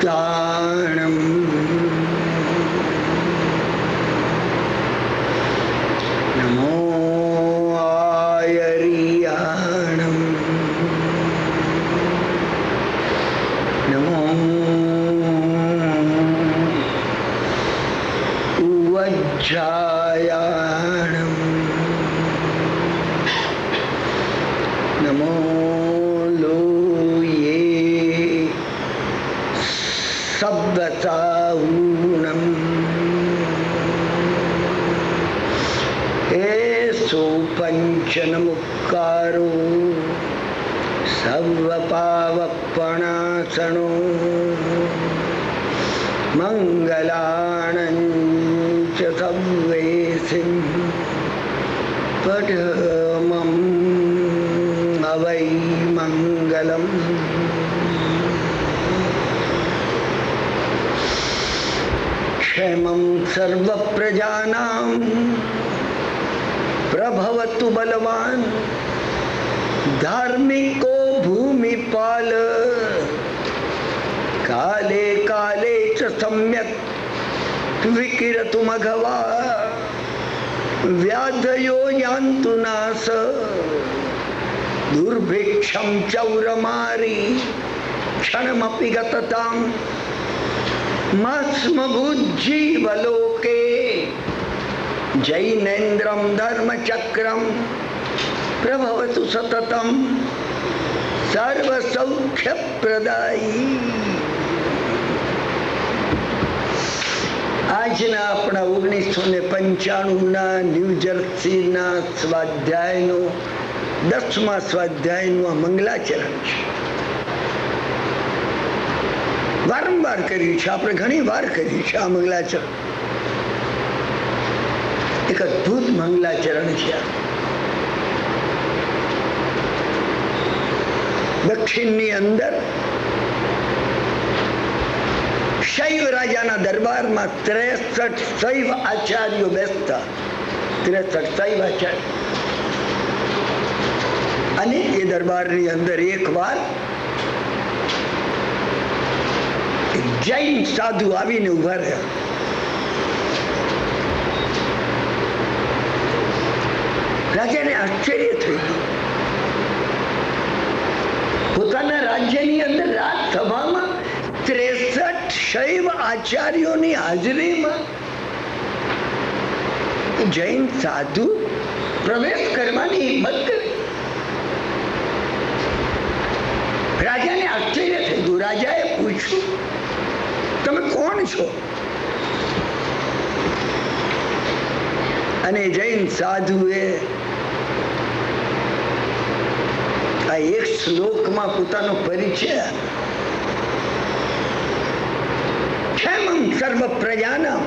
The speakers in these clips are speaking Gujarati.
તાણમ નમો આયરિયાણમ નમો ઉવજ્જાયાણમ નમો લોયે સબ્દતાઉણમ એસો પંચનમુક્કારો સર્વપાવપણાસણો મંગલાણં ચ સવ્વેસિં પઢમં અવૈ મંગલમ. ક્ષેમં સર્વપ્રજાનાં પ્રભવતુ બલવાન ધાર્મિકો ભૂમિપાલ કાલે કાલે ચ સમ્યક વિકિરતુ મઘવા વ્યાધયો યાન્તુ નાસ દુર્ભિક્ષમ ચૌરમારી ક્ષણમપી ગતતામ મસ્મભુજીવલોકે જૈનેન્દ્રમ ધર્મચક્રમ પ્રભવતુ સતતમ સર્વસૌખ્યપ્રદાયી. આજના આપણા 1995ના ન્યૂજર્સીના સ્વાધ્યાયનો 10મા સ્વાધ્યાયનું આ મંગલાચરણ છે. વારંવાર કર્યું છે, આપણે ઘણી વાર કર્યું છે આ મંગલાચરણ. એક અદભુત મંગલાચરણ છે. દક્ષિણની અંદર શૈવ રાજાના દરબારમાં 63 શૈવ આચાર્યો બેસતા. 63 શૈવ આચાર્ય. અને એ દરબારની અંદર એક વાર જૈન સાધુ આવીને ઉભા રહ્યા. રાજાને આશ્ચર્ય થઈ ગયું. પોતાના રાજ્યની અંદર રાજસભામાં 63 શૈવ આચાર્યોની હાજરીમાં જૈન સાધુ પ્રવેશ કરવાની હિંમત કરી. રાજાને આશ્ચર્ય થઈ ગયું. રાજાએ પૂછ્યું, તમે કોણ છો? અને જૈન સાધુએ આ એક શ્લોકમાં પોતાનો પરિચય, ક્ષેમં સર્વ પ્રજાનાં,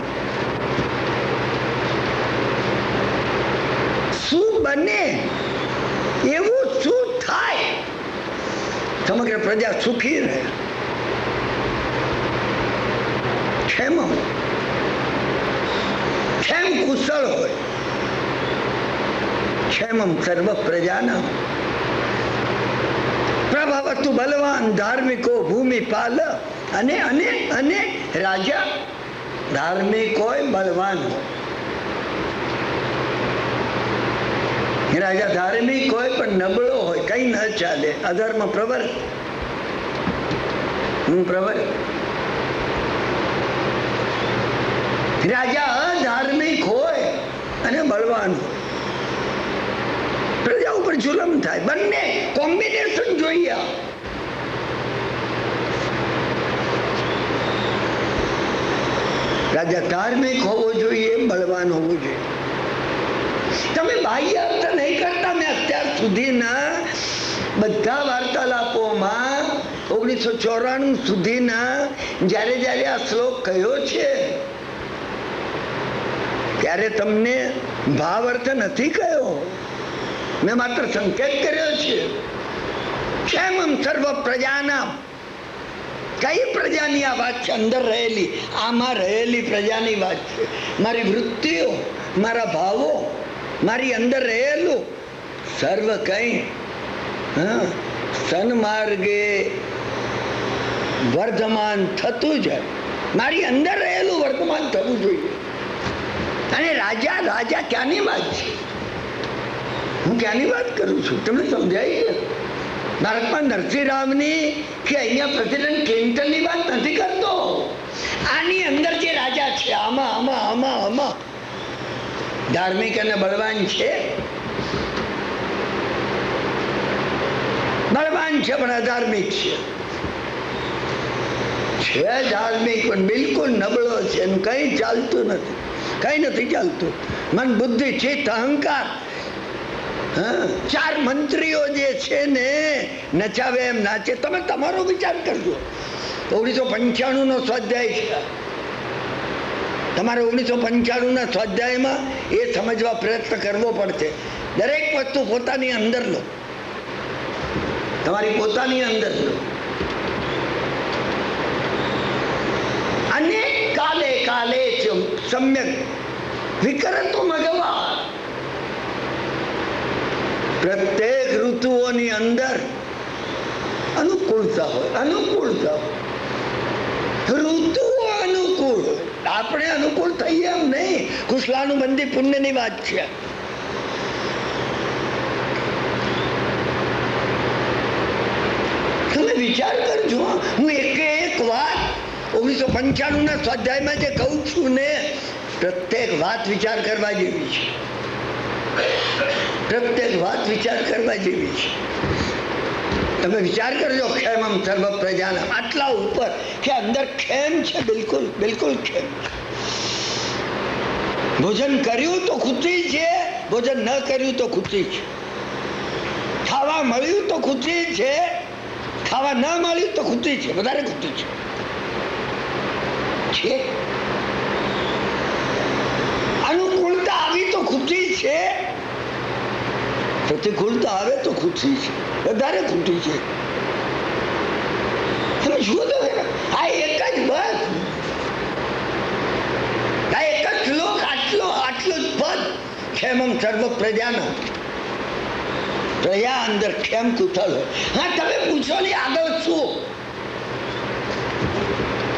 શું બને એવું શું થાય સમગ્ર પ્રજા સુખી રહે. ક્ષેમં, ક્ષેમ કુશળ હોય. ક્ષેમં સર્વ પ્રજાનાં પ્રભવતુ બલવાન ધાર્મિકો ભૂમિપાલ. અને અને અને રાજા ધાર્મિક હોય, બલવાન હોય. રાજા ધાર્મિક હોય પણ નબળો હોય, કઈ ન ચાલે, અધર્મ પ્રવર. રાજા અધાર્મિક હોય અને બળવાન હોય, પ્રજા ઉપર જુલમ થાય. બંને કોમ્બિનેશન જોઈએ. રાજા ધાર્મિક હોવો જોઈએ, બળવાન હોવો જોઈએ. તમે બાહ્ય અર્થ નહીં કરતા. મેં અત્યાર સુધીના બધા વાર્તાલાપોમાં 1994 સુધીના જ્યારે જ્યારે આ શ્લોક કહ્યો છે ત્યારે તમને ભાવ અર્થ નથી કહ્યો. મેં માત્ર સંકેત કર્યો છે. ક્ષેમં સર્વ પ્રજાનાં. કઈ પ્રજાની આ વાત છે? અંદર રહેલી, આમાં રહેલી પ્રજાની વાત છે. મારી વૃત્તિઓ, મારા ભાવો, મારી અંદર રહેલું સર્વ કઈ સન્માર્ગે વર્તમાન થતું જાય, મારી અંદર રહેલું વર્તમાન થવું જોઈએ. અને રાજા રાજા ક્યાંની વાત છે? હું ક્યાંની વાત કરું છું? તમને સમજાય છે? ભારતમાં નરસિંહ રાવની કે અહીંયા પ્રેસિડેન્ટ ક્લિન્ટનની વાત નથી કરતો. આની અંદર જે રાજા છે, આમાં આમાં આમાં આમાં ધાર્મિક અને બળવાન છે. બળવાન છે પણ અધાર્મિક છે ધાર્મિક પણ બિલકુલ નબળો છે. એનું કઈ ચાલતું નથી, કઈ નથી ચાલતું. મન, બુદ્ધિ, ચિત્ત, અહંકાર. ચાર મંત્રીઓ જે છે ને નચાવે એમ નાચે. તમે તમારો વિચાર કરજો. 1995 નો સ્વાધ્યાય છે. તમારે 1995 ના સ્વાધ્યાયમાં એ સમજવા પ્રયત્ન કરવો પડશે. દરેક વસ્તુ પોતાની અંદર લો, તમારી પોતાની અંદર લો. અને કાલે કાલે સમ્યક વિકરતો મગવા. પ્રત્યેક ઋતુઓની અંદર અનુકૂળતા હોય, અનુકૂળતા હોય. ઋતુઓ અનુકૂળ હોય, આપણે અનુકૂળ થઈએ એમ નહીં. કુશલાનુબંધી પુણ્યની વાત છે. તમે વિચાર કરજો. હું એક વાત 1995 ના સ્વાધ્યાયમાં જે કહું છું ને, પ્રત્યેક વાત વિચાર કરવા જેવી છે. પ્રત્યેક વાત વિચાર કરવા જેવી છે. તમે વિચાર કરજો. ખેમમ સર્વ પ્રજાના, આટલા ઉપર કે અંદર ખેમ છે, બિલકુલ બિલકુલ ખેમ. ભોજન કર્યું તો ખુશી છે, ભોજન ન કર્યું તો ખુશી છે. ખાવા મળ્યું તો ખુશી છે, ખાવા ન મળ્યું તો ખુશી છે, વધારે ખુશી છે. અનુકૂળતા આવી તો ખુશી છે, પ્રતિકૂળતા આવે તો ખુશી છે, વધારે ખુશી છે. તમે જુઓ તો આ એક જ બસ, આ એક જ શ્લોક, આટલો આટલો જ પદ. ખેમમ સર્વ પ્રજાનો. પ્રજા અંદર ખેમ કુશળ હોય. હા, તમે પૂછો ને આગળ શું?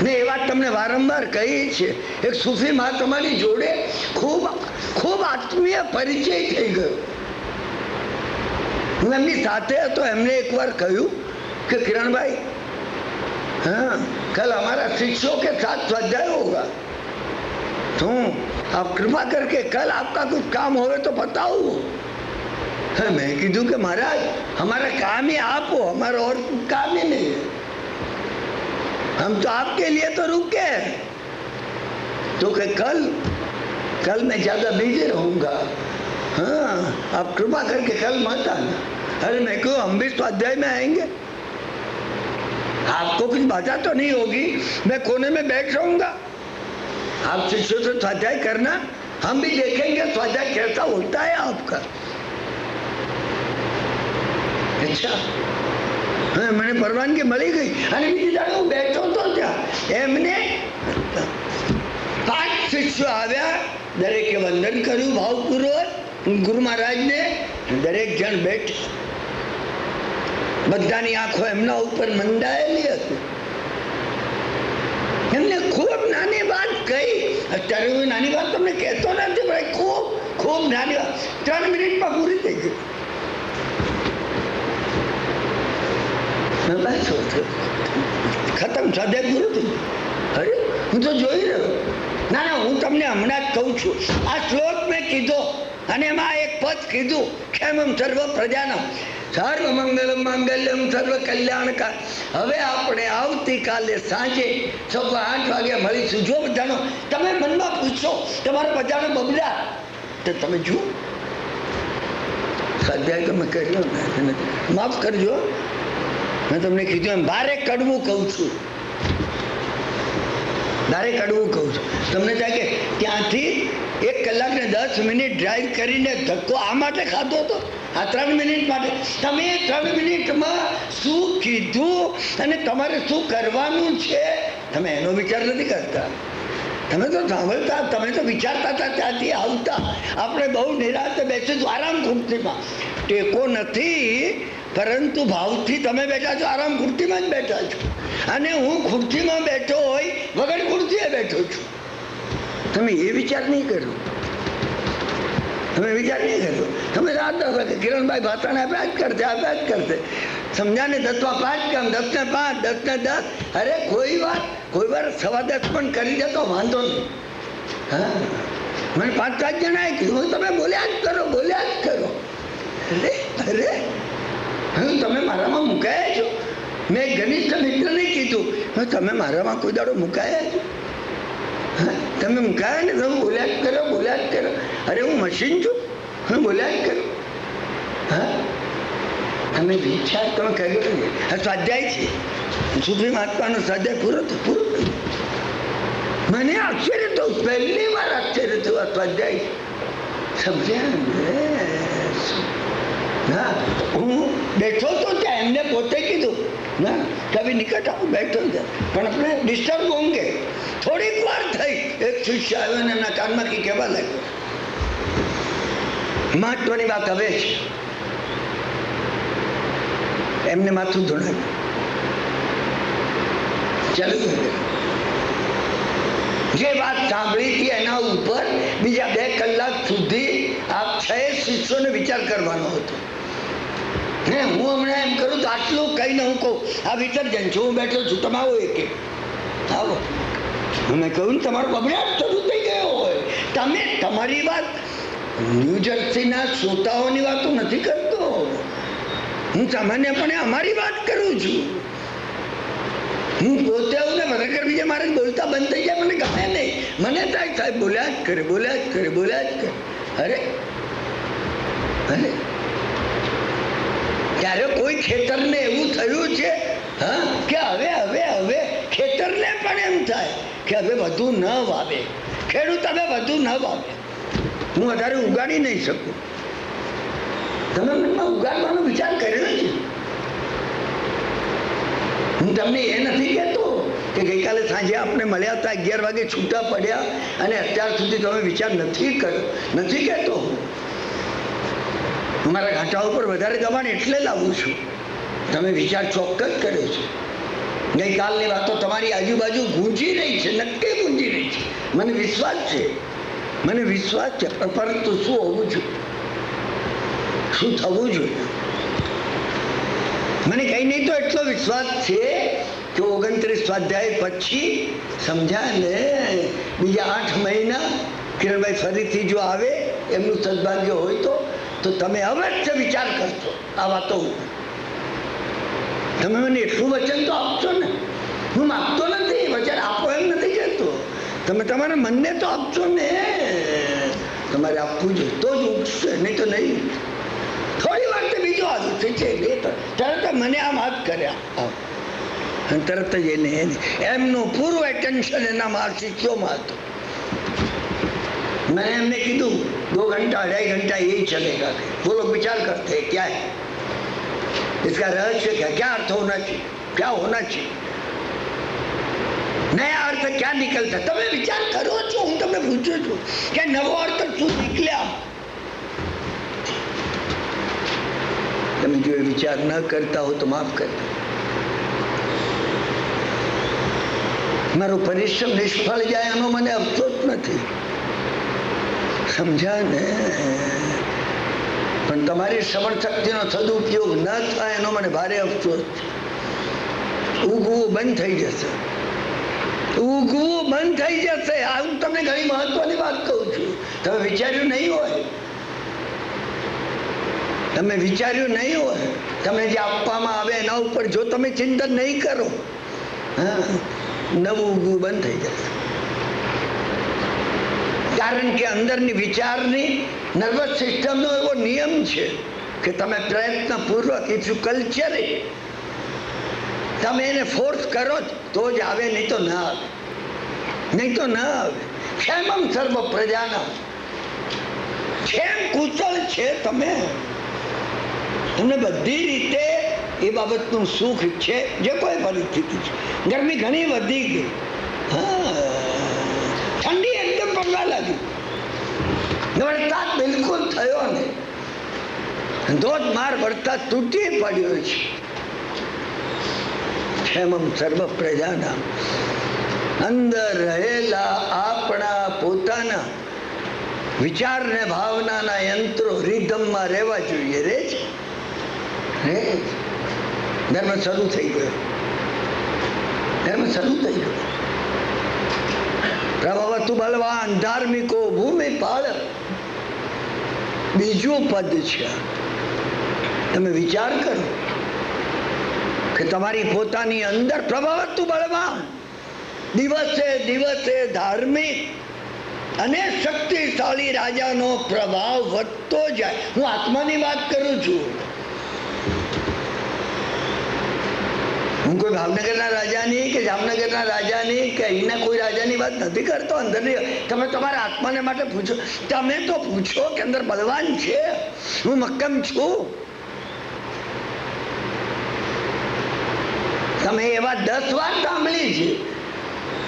મેં એ વાત તમને વારંવાર કહી છે. એક સૂફી મહાત્માની જોડે ખૂબ ખૂબ આત્મીય પરિચય થઈ ગયો. હું એમની સાથે હતો. એમને એકવાર કહ્યું कि किरण भाई, हाँ कल हमारा शिष्यों के साथ स्वाध्याय होगा, तो आप कृपा करके कल आपका कुछ काम होवे तो बताओ. मैं कीधु कि महाराज हमारा काम ही आप हो, हमारा और काम ही नहीं है. हम तो आपके लिए तो रुके. तो कि कल मैं ज्यादा बिजी रहूंगा, हाँ आप कृपा करके कल मत आना. अरे मैं क्यों, हम भी स्वाध्याय में आएंगे. आपको कुछ बाधा तो नहीं होगी, मैं कोने में बैठ रहूंगा, आप शिष्यों से स्वाध्याय करना, हम भी देखेंगे स्वाध्याय कैसा होता है आपका. अच्छा, हाँ मैंने परवानगी मળી ગઈ. અને બીજી દાડે હું બેઠો તો ત્યાં એમને 5 શિષ્યો આવ્યા. દરેકે વંદન કર્યું ભાવપૂર્વક ગુરુ મહારાજને. દરેક જણ બેઠ, બધાની આંખો એમના ઉપર મંડાયેલી હતી. એમને ખૂબ નાની વાત કહી. અત્યારે હું નાની વાત તમને કહેતો નથી ભાઈ, ખૂબ ખૂબ નાની વાત 3 મિનિટમાં પૂરી થઈ ગઈ. ખતમ, સ્વાધ્યાય પૂરું થઈ ગયું. અરે હું તો જોઈ રહ્યો. ના ના, હું તમને હમણાં જ કહું છું. આ શ્લોક મેં કીધો અને એમાં એક પદ કીધું, ખેમમ સર્વ પ્રજાનમ સર્વ મંગલમ માંગલ્યમ સર્વ કલ્યાણકાર. હવે આપણે આવતીકાલે સાંજે 8:15 વાગે મળીશું. જો બધાનો તમે મનમાં પૂછો, તમારા બધાનો બબલા તો તમે જુઓ. સ્વાધ્યાય તમે કર્યો ને, માફ કરજો, મેં તમને કીધું એમ ભારે કડવું કહું છું, ભારે કડવું કહું છું. તમને થાય કે ત્યાંથી 1 કલાક ને 10 મિનિટ ડ્રાઈવ કરીને ધક્કો આ માટે ખાધો હતો, આ 3 મિનિટ માટે. તમે 3 મિનિટમાં શું કીધું અને તમારે શું કરવાનું છે, તમે એનો વિચાર નથી કરતા. તમે તો સાંભળતા, તમે તો વિચારતા હતા ત્યાંથી આવતા. આપણે બહુ નિરાતે બેસીશું આરામ ખુરશીમાં, ટેકો નથી પરંતુ ભાવથી તમે બેઠા છો, આરામ ખુરશીમાં જ બેઠા છો, અને હું ખુરશીમાં બેઠો હોય વગર ખુરશીએ બેઠો છું. તમે એ વિચાર નહીં કર્યો, તમે વિચાર નહીં કર્યો. તમે રાત કે કિરણભાઈ ભાષણ આપ્યા જ કરશે, સમજાને 10 માં 5 કામ, 10 ને 5, 10 ને 10. અરે કોઈ વાર 10:15 પણ કરી દે તો વાંધો નહીં. હા, મને 5-7 જણાએ કીધું તમે બોલ્યા જ કરો. અરે હવે તમે મારામાં મુકાયા છો. મેં ઘનિષ્ઠ મિત્રને કીધું તમે મારામાં કોઈ દાડો મુકાયા છો? તમે મુકાયા ને, તમે બોલ્યા જ કરો. અરે હું મશીન છું, હું બોલ્યા જ કરો. હા, તમે વિચાર તમે કર્યો ને. આ સ્વાધ્યાય છે, સુફી મહાત્માનો સ્વાધ્યાય પૂરો થયો. મને આશ્ચર્ય તો પહેલી વાર આશ્ચર્ય થયું આ સ્વાધ્યાય. સમજ્યા? ના, હું બેઠો તો ત્યાં એમને પોતે કીધું ના કભી નિકટ આવું, બેઠો ત્યાં પણ આપણે ડિસ્ટર્બ હોંગે. થોડીક વાર થઈ, એક શિષ્ય આવ્યો ને એમના કાનમાંથી કહેવા લાગ્યો. મહત્વની વાત હવે છે. એમને માથું ધોણાવ્યું, ચાલુ જે વાત સાંભળી હતી એના ઉપર બીજા 2 કલાક સુધી આ 6 શિષ્યોને વિચાર કરવાનો હતો. ને હું હમણાં એમ કરું તો આટલું કહીને હું કહું આ વિસર્જન છું, હું બેઠો છું, તમે આવો એક આવો. મેં કહ્યું તમારો બબડાટ શરૂ થઈ ગયો હોય. તમે તમારી વાત ન્યૂજર્સીના શ્રોતાઓની વાતો નથી કરતો, હું સામાન્યપણે અમારી વાત કરું છું. હું પોતે આવું ને ખરેખર બીજા મારે બોલતા બંધ થઈ જાય મને ગમે નહીં. મને થાય સાહેબ બોલ્યા જ કરે. અરે ત્યારે કોઈ ખેતરને એવું થયું છે કે હવે ખેતરને પણ એમ થાય કે હવે વધુ ન વાવે, ખેડૂત હવે વધુ ન વાવે, હું વધારે ઉગાડી નહીં શકું. તમે મનમાં ઉગાડવાનો વિચાર કર્યો છે? હું તમને એ નથી કહેતો કે ગઈકાલે સાંજે આપણે મળ્યા હતા 11 વાગે છૂટા પડ્યા અને અત્યાર સુધી તમે વિચાર નથી કર્યો, નથી કહેતો. મારા ઘાટા ઉપર વધારે દબાણ એટલે લાવું છું. તમે વિચાર ચોક્કસ કર્યો છે. ગઈકાલની વાતો તમારી આજુબાજુ ગૂંજી રહી છે, નક્કી ગૂંજી રહી છે. મને વિશ્વાસ છે, પરંતુ શું હોવું જોઈએ, શું થવું જોઈએ? મને કઈ નહીં તો એટલો વિશ્વાસ છે કે 29 સ્વાધ્યાય પછી સમજ્યા ને, બીજા 8 મહિના કિરણભાઈ ફરીથી જો આવે, એમનું સદભાગ્ય હોય તો તમે અવશ્ય વિચાર કરશો આ વાતો. તમે મને એટલું વચન તો આપશો ને. હું માગતો નથી, વચન આપો એમ નથી કહેતો. તમે તમારા મનને તો આપશો ને. તમારે આપવું જોઈએ તો જ ઉઠશે, નહીં તો નહીં. થોડી વાર તો બીજો આવ્યું છે તરત મને આમ હાથ કર્યા અને તરત જ એને એમનું પૂરું એટેન્શન એના શિષ્યોમાં હતું. मैंने हमने कीधु 2 घंटा 2.5 घंटा यही चलेगा. वो लोग विचार करते हैं क्या है इसका रहस्य, क्या अर्थ होना चाहिए, क्या होना चाहिए, नया अर्थ क्या निकलता. તમે વિચાર કરો છો, હું તમને પૂછું છું કે નવો અર્થ શું નીકળ્યા. તમે જો વિચાર ન કરતા હો તો માફ કરતા. મારો પરિશ્રમ નિષ્ફળ જાય એનો મને અફસોસ નથી, સમજ્યા ને. પણ તમારી શ્રવણ શક્તિનો સદુપયોગ ન થાય એનો મને ભારે અફસોસ છે. ઉગવું બંધ થઈ જશે, ઉગવું બંધ થઈ જશે. આ હું તમને ઘણી મહત્વની વાત કહું છું. તમે વિચાર્યું નહીં હોય, તમે વિચાર્યું નહીં હોય, તમને જે આપવામાં આવે એના ઉપર જો તમે ચિંતન નહીં કરો, નવું ઉગવું બંધ થઈ જશે. કારણ કે અંદરની વિચારની નર્વસ સિસ્ટમનો એવો નિયમ છે કે તમે પ્રયત્નપૂર્વક ઇફ યુ કલ્ચર ઇટ, તમે એને ફોર્સ કરો તો જ આવે, નહીં તો ના આવે, નહીં તો ના આવે. ક્ષેમમ સર્વ પ્રજાના, ક્ષેમ કુશળ છે તમે, તમને બધી રીતે એ બાબતનું સુખ છે. જે કોઈ પરિસ્થિતિ છે, ગરમી ઘણી વધી ગઈ, ઠંડી એકદમ પડવા લાગી, વરસાદ બિલકુલ થયો નહીં, ધોધમાર વરસાદ તૂટી પડ્યો છે. ક્ષેમમ સર્વ પ્રજાના, અંદર રહેલા આપણા પોતાના વિચાર ને ભાવનાના યંત્રો રિધમમાં રહેવા જોઈએ. રે છે, ધર્મ શરૂ થઈ ગયો, ધર્મ શરૂ થઈ ગયો. પ્રભવતુ બલવાન ધાર્મિકો ભૂમિ પાળ, બીજું પદ છે. તમે વિચાર કરો કે તમારી પોતાની અંદર પ્રભવતુ બળવાન, દિવસે દિવસે ધાર્મિક અને શક્તિશાળી રાજાનો પ્રભાવ વધતો જાય. હું આત્માની વાત કરું છું. હું કોઈ ભાવનગરના રાજાની કે જામનગરના રાજાની કે અહીંના કોઈ રાજાની વાત નથી કરતો. અંદરની તમે તમારા આત્માને માટે પૂછો. તમે તો પૂછો કે અંદર બલવાન છે, હું મક્કમ છું. તમે એવા 10 વાર સાંભળી છે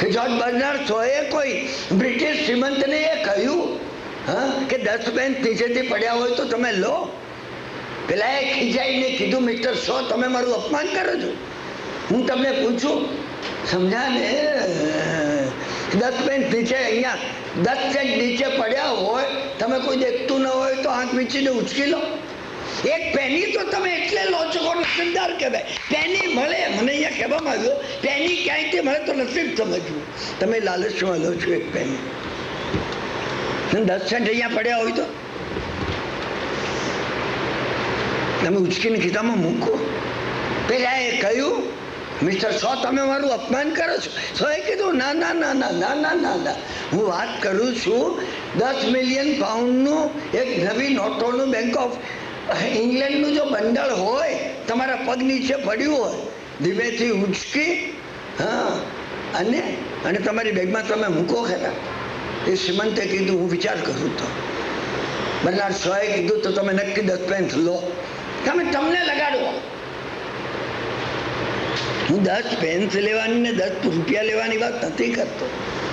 કે જ્યોર્જ બર્નાર્ડ શોએ કોઈ બ્રિટિશ શ્રીમંતને એ કહ્યું કે 10 પેન નીચેથી પડ્યા હોય તો તમે લો. પેલા એ ખીજાઈને કીધું, મિસ્ટર શો, તમે મારું અપમાન કરો છો. હું તમને પૂછું, સમજા ને, 10 પેન નીચે, અહીંયા 10 સેન્ટ નીચે પડ્યા હોય, તમે કોઈ દેખતું ન હોય તો આંખ વીંચીને ઉચકી લો. એક પેની તો તમે એટલે લો છો કે નસીબદાર કહેવાય. પેની મળે, મને અહીંયા કહેવામાં આવ્યું, પેની ક્યાંયથી મળે તો નસીબ સમજવું. તમે લાલચમાં લો છો એક પેની. 10 સેન્ટ અહીંયા પડ્યા હોય તો તમે ઉચકીને ખિસ્સામાં મૂકો. પેલા એ કહ્યું, મિસ્ટર શો, તમે મારું અપમાન કરો છો. શોએ કીધું, ના ના ના ના ના ના ના ના, હું વાત કરું છું 10 મિલિયન પાઉન્ડનું એક નવી નોટોનું બેંક ઓફ ઇંગ્લેન્ડનું જો બંડલ હોય, તમારા પગ નીચે પડ્યું હોય, ધીમેથી ઉચકી અને તમારી બેગમાં તમે મૂકો ખરા. એ શ્રીમંતે કીધું, હું વિચાર કરું. તો બર્નાર્ડ શોએ કીધું, તો તમે નક્કી 10 પેન લો, તમે તમને લગાડો. હું 10 પેન્સ લેવાની ને 10 રૂપિયા લેવાની વાત નથી કરતો.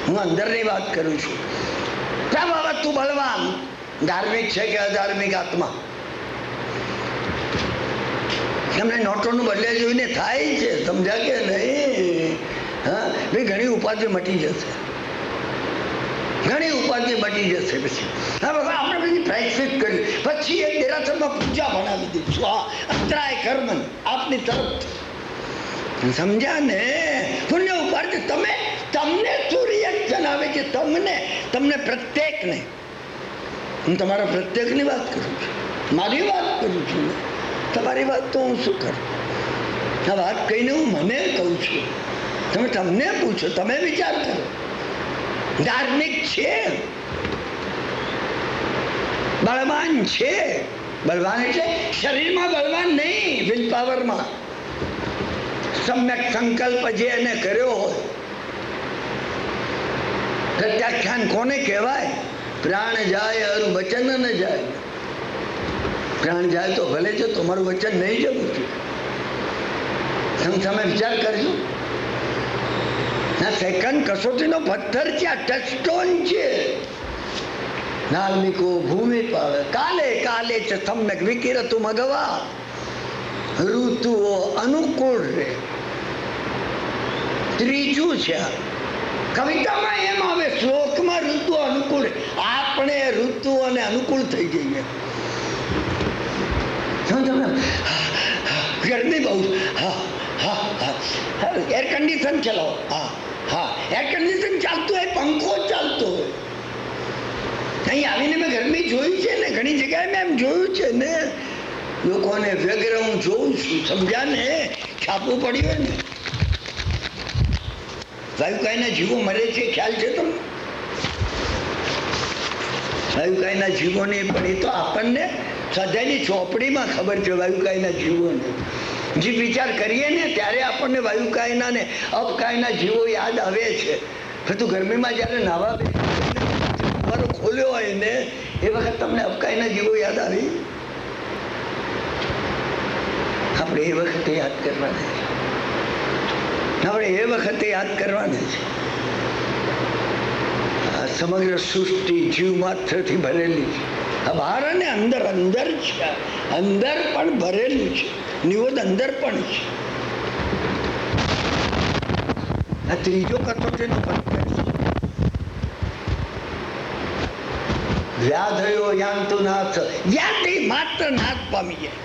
હું અંદરની વાત કરું છું. પ્રભવતુ બલવાન, ધાર્મિક છે કે અધાર્મિક આત્મા? તમને નોટોનું બદલે જોઈને થાય છે, સમજા કે નહીં? ભાઈ ઘણી ઉપાધિ મટી જશે, ઘણી ઉપાધિ મટી જશે. પછી હા બાબા, આપણે બધી પ્રેક્ટિસ કરી, પછી એક દેરાસરમાં પૂજા બનાવી દઈશું. હા, અંતરાય કર્મન આપની તરફ, સમજ્યા ને? પુણ્ય ઉપાધિ. તમને શું રિએક્શન આવે છે? તમને પ્રત્યેકને, હું તમારા પ્રત્યેકની વાત કરું છું, મારી વાત કરું છું. તમારી વાત તો હું શું કરું? આ વાત કહીને હું મને કહું છું. તમે તમને પૂછો, તમે વિચાર કરો. ધાર્મિક છે, બળવાન છે. બળવાન એટલે શરીરમાં બળવાન નહીં, વિલ પાવરમાં. સમ્યક સંકલ્પ જે એને કર્યો હોય. પ્રત્યાખ્યાન કોને કહેવાય? પ્રાણ જાય અરુ વચન ન જાય. પ્રાણ જાય તો ભલે છે, તમારું વચન નહીં જવું જોઈએ. તમે વિચાર કરજો. સેકન્ડ કસોટીનો પથ્થર છે, આ ટચસ્ટોન છે. ધાર્મિકો ભૂમિ પાવે, કાલે કાલે છે સમ્યક વિકિરતુ મગવા. ઋતુઓ અનુકૂળ રહે. ત્રીજું છે કવિતામાં એમ આવે, શ્લોકમાં ઋતુ અનુકૂળ. આપણે ઋતુઓને અનુકૂળ થઈ જઈએ. ગરમી બહુ, એર કન્ડિશન ચલાવો. એર કન્ડિશન ચાલતું હોય, પંખો ચાલતો હોય. અહીં આવીને મેં ગરમી જોઈ છે ને, ઘણી જગ્યાએ મેં એમ જોયું છે ને, લોકોને વગેરે હું જોઉં છું. સમજ્યા ને? છાપવું પડ્યું હોય ને. વાયુકાયના જીવો મરે છે, ખ્યાલ છે તમને? વાયુકાયના જીવોને પણ એ તો આપણને સદાયની ચોપડીમાં ખબર છે. વાયુકાયના જીવોને જે વિચાર કરીએ ને ત્યારે આપણને વાયુકાયના ને અપકાયના જીવો યાદ આવે છે. પરંતુ ગરમીમાં જ્યારે નાવા તમારો ખોલ્યો હોય ને એ વખત તમને અપકાયના જીવો યાદ આવી. આપણે એ વખતે યાદ કરવાના છે. આપણે એ વખતે યાદ કરવાના છે. સમગ્ર સૃષ્ટિ જીવ માત્રથી ભરેલી છે. બહાર અને અંદર, અંદર છે, અંદર પણ ભરેલું છે, નિરોધ અંદર પણ છે. આ ત્રીજો કસોટીનો પંથ છે. વ્યાધયો યાંતુ નાથ, વ્યાધિ માત્ર નાશ પામી જાય.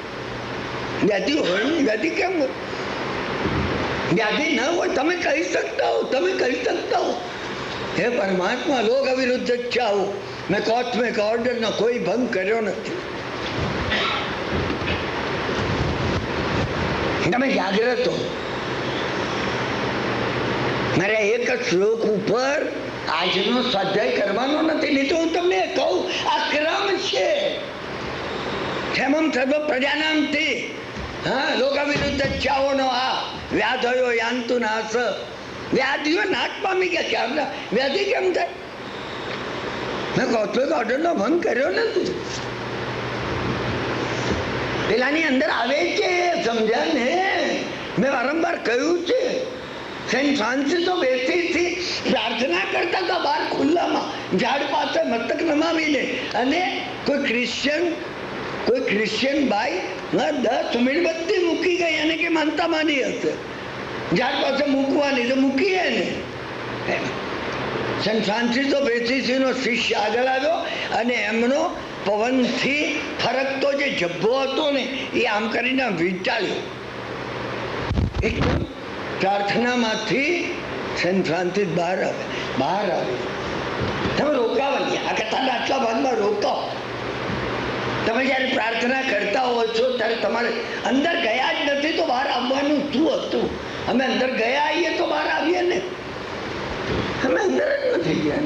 વ્યાધિ હોય ને, વ્યાધિ કેમ હોય? વ્યાધિ ન હોય તમે કહી શકતા હો, તમે કહી શકતા હો, હે પરમાત્મા લોક અવિરુદ્ધ ચાહો, મેં કોસ્મિક ઓર્ડરનો કોઈ ભંગ કર્યો નથી. તમે જાગ્રત હો. મારે એક જ શ્લોક ઉપર આજનો સ્વાધ્યાય કરવાનો નથી, નહીં તો હું તમને કહું આ ક્રમ છે. ક્ષેમમ સર્વ પ્રજાનામથી, હા, લોક વિરુદ્ધ ચાઓનો આ વ્યાધયો યાંતુ નાશ. વ્યાધિઓ નાશ પામી ગયા. ક્યાં વ્યાધિ કેમ થાય? મેં કોસ્મિક ઓર્ડરનો ભંગ કર્યો નથી. પેલાની અંદર આવે છે, સમજ્યા ને? મેં વારંવાર કહ્યું છે, સેન્ટ ફ્રાન્સિસ તો બેસીથી પ્રાર્થના કરતા હતા બહાર ખુલ્લામાં ઝાડ પાસે મસ્તક નમાવીને. અને કોઈ ક્રિશ્ચિયન બાઈ 10 મીણબત્તી મૂકી ગઈ અને કે માનતા માની હશે, ઝાડ પાસે મૂકવાની તો મૂકીએ ને. સેન્ટ ફ્રાન્સિસ ઓફ એસીસીનો શિષ્ય આગળ આવ્યો અને એમનો પવનથી ફરકતો જે જબ્બો હતો ને એ આમ કરીને વીંટાળ્યો. એકદમ પ્રાર્થનામાંથી સેન્ટ ફ્રાન્સિસ બહાર આવે. તમે રોકાવા આ કથાના આટલા ભાગમાં રોકાઓ. તમે જ્યારે પ્રાર્થના કરતા હો છો ત્યારે તમારે અંદર ગયા જ નથી તો બહાર આવવાનું શું હતું? અમે અંદર ગયા આવીએ તો બહાર આવીએ ને. અમે અંદર જ નથી ગયા.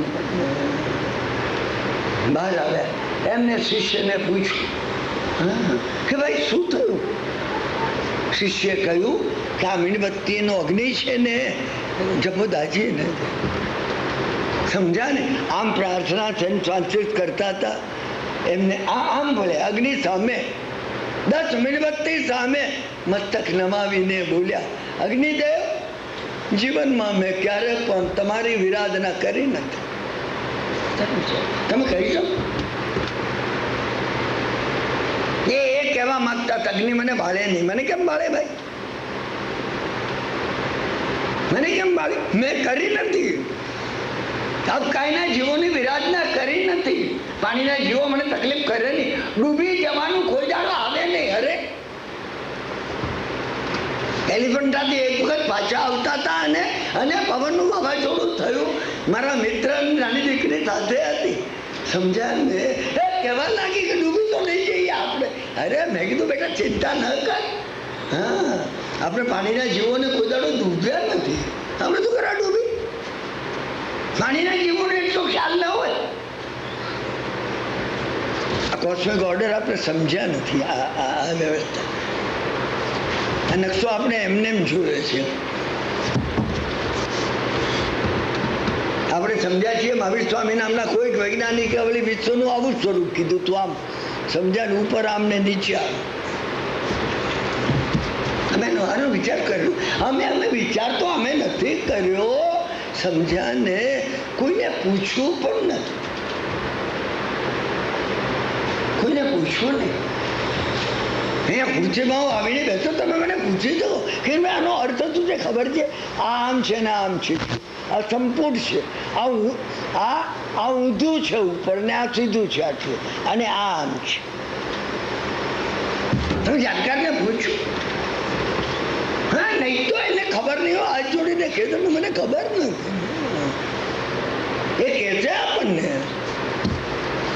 બહાર આવ્યા. એમને શિષ્યને પૂછ્યું કે ભાઈ શું થયું? શિષ્ય કહ્યું કે આ મીણબત્તીનો અગ્નિ છે ને જપો દાજી ને. સમજ્યા ને? આમ પ્રાર્થના સેન્ટ ફ્રાન્સિસ કરતા હતા. એમને આમ બોલે અગ્નિ સામે 10 મીણબત્તી સામે મસ્તક નમાવીને બોલ્યા, અગ્નિદેવ, જીવનમાં મેં ક્યારે પણ તમારી વિરાધના કરી નથી. તમે કહી શકો? એ કહેવા માંગતા અગ્નિ મને બાળે નહીં. મને કેમ બાળે ભાઈ? મને કેમ બાળે? મેં કરી નથી. અબકાઈના જીવોની વિરાધના કરી નથી. પાણીના જીવો મને તકલીફ કરે નહીં. ડૂબી જવાનું કોઈ દાડો આવે નહીં. અરે એલિફન્ટાથી એક વખત પાછા આવતા હતા અને પવનનું વાવાઝોડું થયું. મારા મિત્ર નાની દીકરી સાથે હતી. સમજ્યા ને? એ કહેવા લાગી કે ડૂબી તો નહીં જઈએ આપણે. અરે મેં કીધું બેટા ચિંતા ન કર. હા, આપણે પાણીના જીવોને કોઈ દાડો ડૂબ્યા નથી. આપણે શું કરા ડૂબી? પાણીના જીવોને એટલો ખ્યાલ ન હોય. આ કોસ્મિક ઓર્ડર આપણે સમજ્યા નથી. આ વ્યવસ્થા, આ નકશો આપણે એમને એમ જોવે છે. આપણે સમજ્યા છીએ મહાવીર સ્વામી નામના કોઈક વૈજ્ઞાનિકે વળી વિશ્વનું આવું સ્વરૂપ કીધું તું. આમ સમજ્યા, ઉપર આમ ને નીચે આમ. અમે આનો વિચાર કર્યો. અમે વિચાર તો અમે નથી કર્યો. સમજ્યા ને? કોઈને પૂછવું પણ નથી. કોઈને પૂછવું નહીં. અહીંયા ખુરશીમાં હું આવીને બેઠો, તમે મને પૂછી દો કે આનો અર્થ શું છે? ખબર છે? આમ છે ને આમ છે, આ સંપૂર્ણ છે, આ ઊંધું છે ઉપર ને આ સીધું છે આટલું, અને આ આમ છે. તમે જાણકારને પૂછો. હા, નહીં તો એને ખબર નહીં હોય. હાથ જોડીને કહેતો મને ખબર નથી. એ કહે છે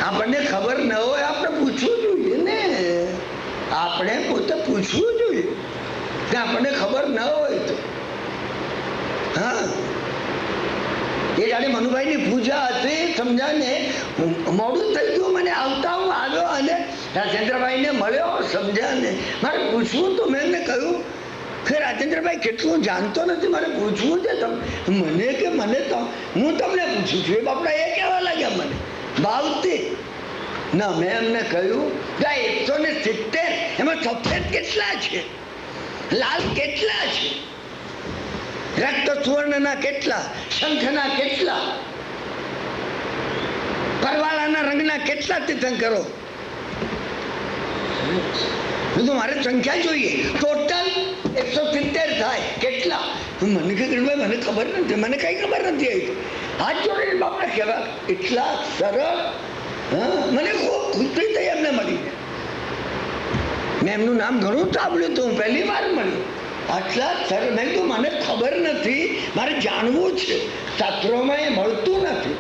આપણને ખબર ન હોય. આપણે પૂછવું જોઈએ ને. આપણે પોતે પૂછવું જોઈએ કે આપણને ખબર ન હોય તો. હા, એ જાણે મનુભાઈની પૂજા હતી. સમજા ને? મોડું થઈ ગયું મને આવતા. હું આવ્યો અને રાજેન્દ્રભાઈને મળ્યો. સમજ્યા ને? મારે પૂછવું તો મેં એમને કહ્યું કે રાજેન્દ્રભાઈ કેટલું જાણતો નથી, મારે પૂછવું છે. મને કે મને તો હું તમને પૂછું છું. એ બાપડા એ કહેવા લાગ્યા મને ભાવથી. ના, મેં એમને કહ્યું કે 170 એમાં સફેદ કેટલા છે, લાલ કેટલા છે, રક્ત સુવર્ણના કેટલા, શંખના કેટલા, પરવાળાના રંગના કેટલા તીર્થંકરો મારે સંખ્યા જોઈએ. ટોટલ 170 થાય. કેટલા? મને કે મને ખબર નથી, મને કઈ ખબર નથી આવી. હાથ જોડીને બાપને કહેવા એટલા સરળ. મને ખૂબ ખુશી થઈ એમને મળીને. મેં એમનું નામ ઘણું સાંભળ્યું હતું, હું પહેલી વાર મળ્યું. આટલા સરળ. મેં કીધું મને ખબર નથી, મારે જાણવું છે. શાસ્ત્રોમાં એ મળતું નથી.